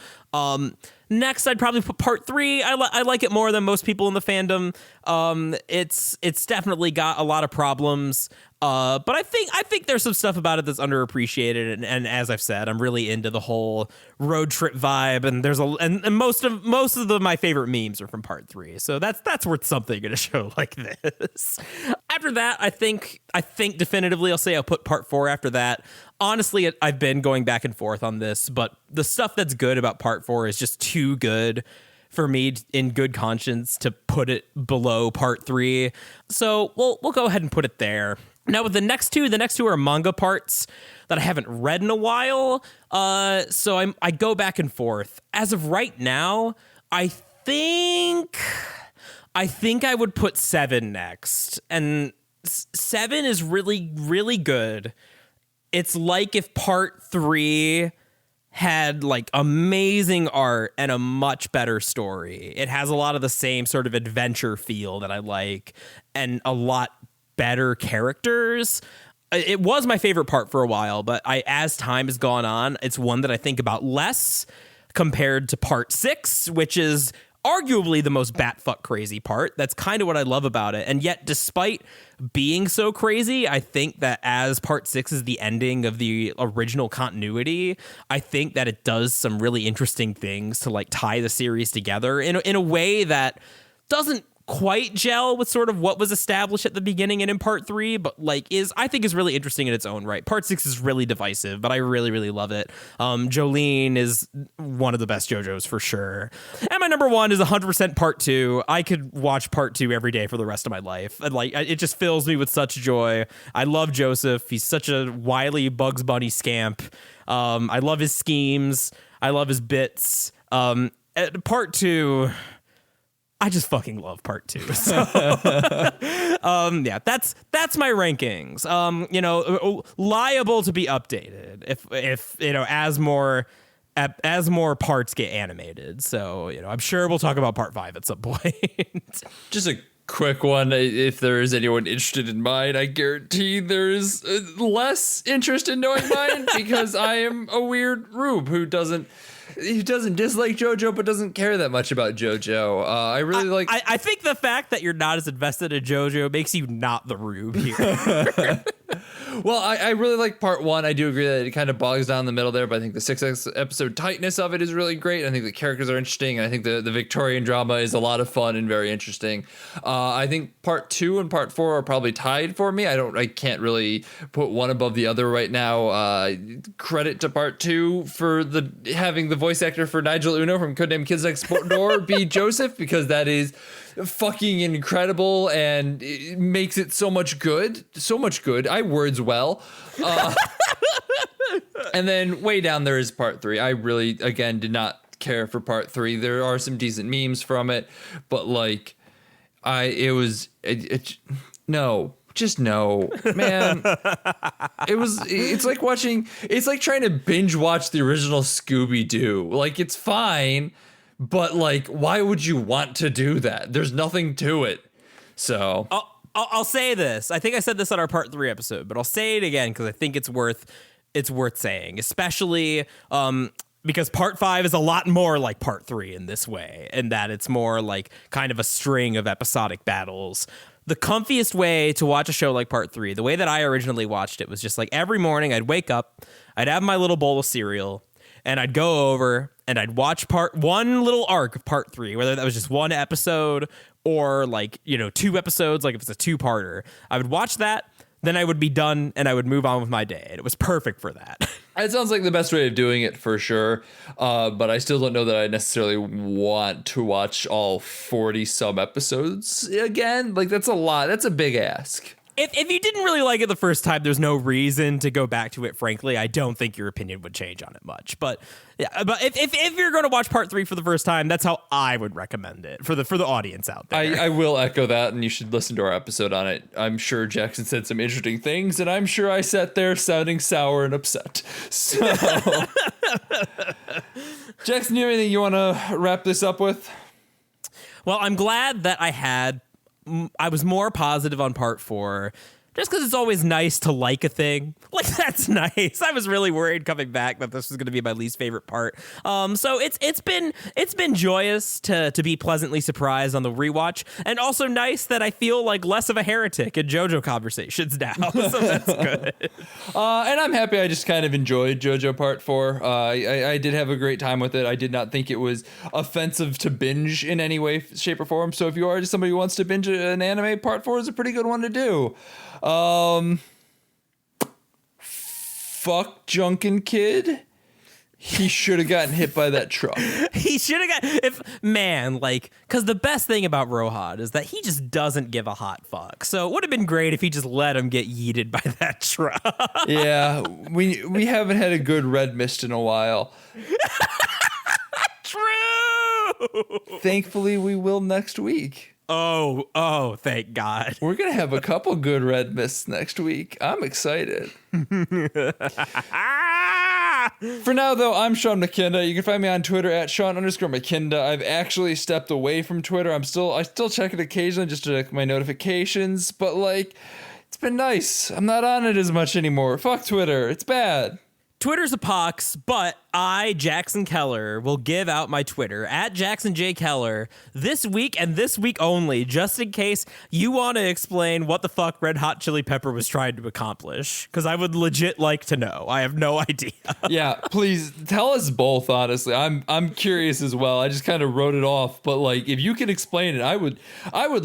B: Next, I'd probably put part 3. I like it more than most people in the fandom. It's definitely got a lot of problems. But I think there's some stuff about it that's underappreciated, and as I've said, I'm really into the whole road trip vibe. And there's and most of my favorite memes are from part 3, so that's worth something in a show like this. After that, I think definitively I'll say I'll put part 4 after that. Honestly, I've been going back and forth on this, but the stuff that's good about part 4 is just too good for me in good conscience to put it below part 3. So we'll go ahead and put it there. Now with the next two are manga parts that I haven't read in a while. So I go back and forth. As of right now, I think I would put 7 next. And 7 is really, really good. It's like if part 3 had like amazing art and a much better story. It has a lot of the same sort of adventure feel that I like, and a lot better characters. It was my favorite part for a while, but as time has gone on, it's one that I think about less compared to part 6, which is arguably the most batfuck crazy part. That's kind of what I love about it. And yet, despite being so crazy, I think that as part 6 is the ending of the original continuity, I think that it does some really interesting things to like tie the series together in a way that doesn't quite gel with sort of what was established at the beginning and in part 3, but like I think is really interesting in its own right. Part 6 is really divisive, but I really, really love it. Jolene is one of the best JoJo's for sure. And my number 1 is 100% part 2. I could watch part 2 every day for the rest of my life. And like, it just fills me with such joy. I love Joseph. He's such a wily Bugs Bunny scamp. I love his schemes. I love his bits. Part 2, I just fucking love part 2. So, yeah, that's my rankings. Liable to be updated if as more parts get animated. So, I'm sure we'll talk about part 5 at some point.
A: Just a quick one. If there is anyone interested in mine, I guarantee there's less interest in knowing mine because I am a weird rube who doesn't dislike JoJo, but doesn't care that much about JoJo. I
B: think the fact that you're not as invested in JoJo makes you not the rube here.
A: Well, I really like part 1. I do agree that it kind of bogs down the middle there, but I think the 6 episode tightness of it is really great. I think the characters are interesting, and I think the Victorian drama is a lot of fun and very interesting. I think part 2 and part 4 are probably tied for me. I can't really put one above the other right now. Credit to part 2 for having the voice actor for Nigel Uno from Codename Kids Next Door be Joseph, because that is fucking incredible and it makes it so much good. I words well. And then way down there is part 3. I really, again, did not care for part 3. There are some decent memes from it, but like, no, just no, man. It's like trying to binge watch the original Scooby-Doo. Like, it's fine, but like, why would you want to do that? There's nothing to it. So
B: I'll say this. I think I said this on our part 3 episode, but I'll say it again because I think it's worth saying, especially because part 5 is a lot more like part 3 in this way, and that it's more like kind of a string of episodic battles. The comfiest way to watch a show like part 3, the way that I originally watched it, was just like every morning I'd wake up, I'd have my little bowl of cereal, and I'd go over and I'd watch one little arc of part 3, whether that was just one episode or like, 2 episodes, like if it's a 2-parter. I would watch that, then I would be done and I would move on with my day. And it was perfect for that.
A: It sounds like the best way of doing it for sure. But I still don't know that I necessarily want to watch all 40 some episodes again. Like, that's a lot. That's a big ask.
B: If you didn't really like it the first time, there's no reason to go back to it, frankly. I don't think your opinion would change on it much. But yeah, but if you're going to watch part 3 for the first time, that's how I would recommend it for the audience out there.
A: I will echo that, and you should listen to our episode on it. I'm sure Jackson said some interesting things, and I'm sure I sat there sounding sour and upset. So, Jackson, do you have anything you want to wrap this up with?
B: Well, I'm glad that I was more positive on part 4, just because it's always nice to like a thing. Like, that's nice. I was really worried coming back that this was going to be my least favorite part. So it's been joyous to be pleasantly surprised on the rewatch, and also nice that I feel like less of a heretic in JoJo conversations now. So that's good.
A: And I'm happy I just kind of enjoyed JoJo Part 4. I did have a great time with it. I did not think it was offensive to binge in any way, shape, or form. So if you are just somebody who wants to binge an anime, Part 4 is a pretty good one to do. Fuck Junkin Kid. He should have gotten hit by that truck.
B: He should have because the best thing about Rohan is that he just doesn't give a hot fuck. So it would have been great if he just let him get yeeted by that truck.
A: Yeah, we haven't had a good red mist in a while.
B: True.
A: Thankfully, we will next week.
B: Oh, thank God.
A: We're going to have a couple good red mists next week. I'm excited. For now, though, I'm Sean McKinda. You can find me on Twitter at Sean_McKinda. I've actually stepped away from Twitter. I still check it occasionally just to check my notifications, but like, it's been nice. I'm not on it as much anymore. Fuck Twitter. It's bad.
B: Twitter's a pox, but I, Jackson Keller, will give out my Twitter at Jackson J. Keller this week and this week only, just in case you want to explain what the fuck Red Hot Chili Pepper was trying to accomplish. Because I would legit like to know. I have no idea.
A: Yeah, please tell us both, honestly. I'm curious as well. I just kind of wrote it off, but like, if you can explain it, I would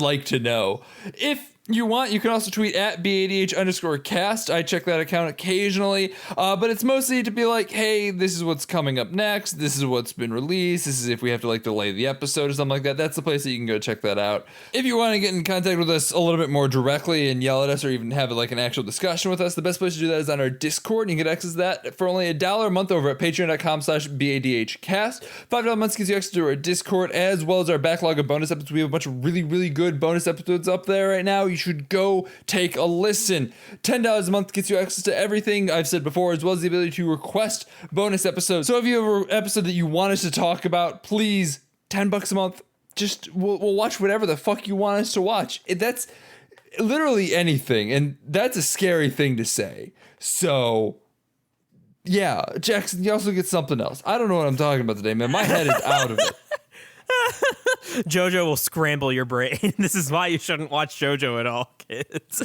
A: like to know. If you want, you can also tweet at BADH_cast. I check that account occasionally, but it's mostly to be like, hey, this is what's coming up next. This is what's been released. This is if we have to like delay the episode or something like that. That's the place that you can go check that out. If you want to get in contact with us a little bit more directly and yell at us or even have like an actual discussion with us, the best place to do that is on our Discord. You can get access to that for only $1 a month over at patreon.com/BADHcast. $5 a month gets you access to our Discord as well as our backlog of bonus episodes. We have a bunch of really, really good bonus episodes up there right now. You should go take a listen. $10 a month gets you access to everything I've said before, as well as the ability to request bonus episodes. So if you have an episode that you want us to talk about, please, $10 a month. Just we'll watch whatever the fuck you want us to watch. That's literally anything, and that's a scary thing to say. So yeah, Jackson, you also get something else. I don't know what I'm talking about today, man. My head is out of it.
B: JoJo will scramble your brain. This is why you shouldn't watch JoJo at all, kids.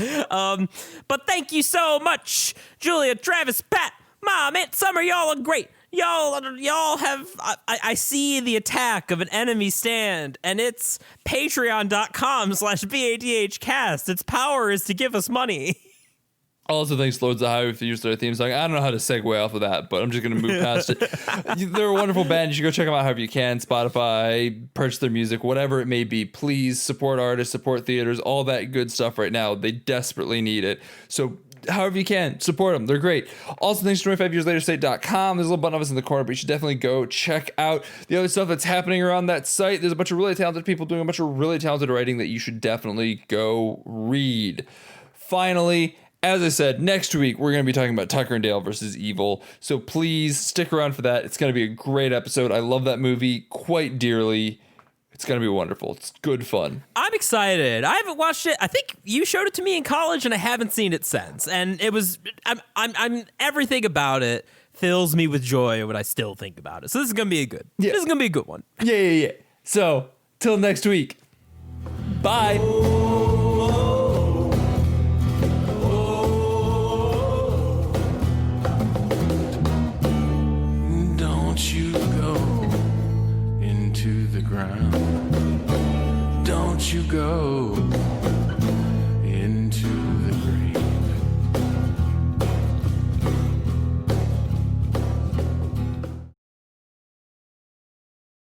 B: But thank you so much, Julia, Travis, Pat, Mom, Aunt Summer. Y'all are great. Y'all have. I see the attack of an enemy stand, and it's patreon.com/BADHcast. Its power is to give us money.
A: Also, thanks Lords of Highway for using their theme song. I don't know how to segue off of that, but I'm just going to move past it. They're a wonderful band. You should go check them out however you can. Spotify, purchase their music, whatever it may be. Please support artists, support theaters, all that good stuff right now. They desperately need it. So however you can, support them. They're great. Also, thanks to 25yearslaterstate.com. There's a little button of us in the corner, but you should definitely go check out the other stuff that's happening around that site. There's a bunch of really talented people doing a bunch of really talented writing that you should definitely go read. finally, as I said, next week we're going to be talking about Tucker and Dale versus Evil. So please stick around for that. It's going to be a great episode. I love that movie quite dearly. It's going to be wonderful. It's good fun.
B: I'm excited. I haven't watched it. I think you showed it to me in college, and I haven't seen it since. And it was, I'm everything about it fills me with joy when I still think about it. So this is going to be this is going to be a good one.
A: Yeah. So till next week. Bye.
C: Don't you go into the ground. Don't you go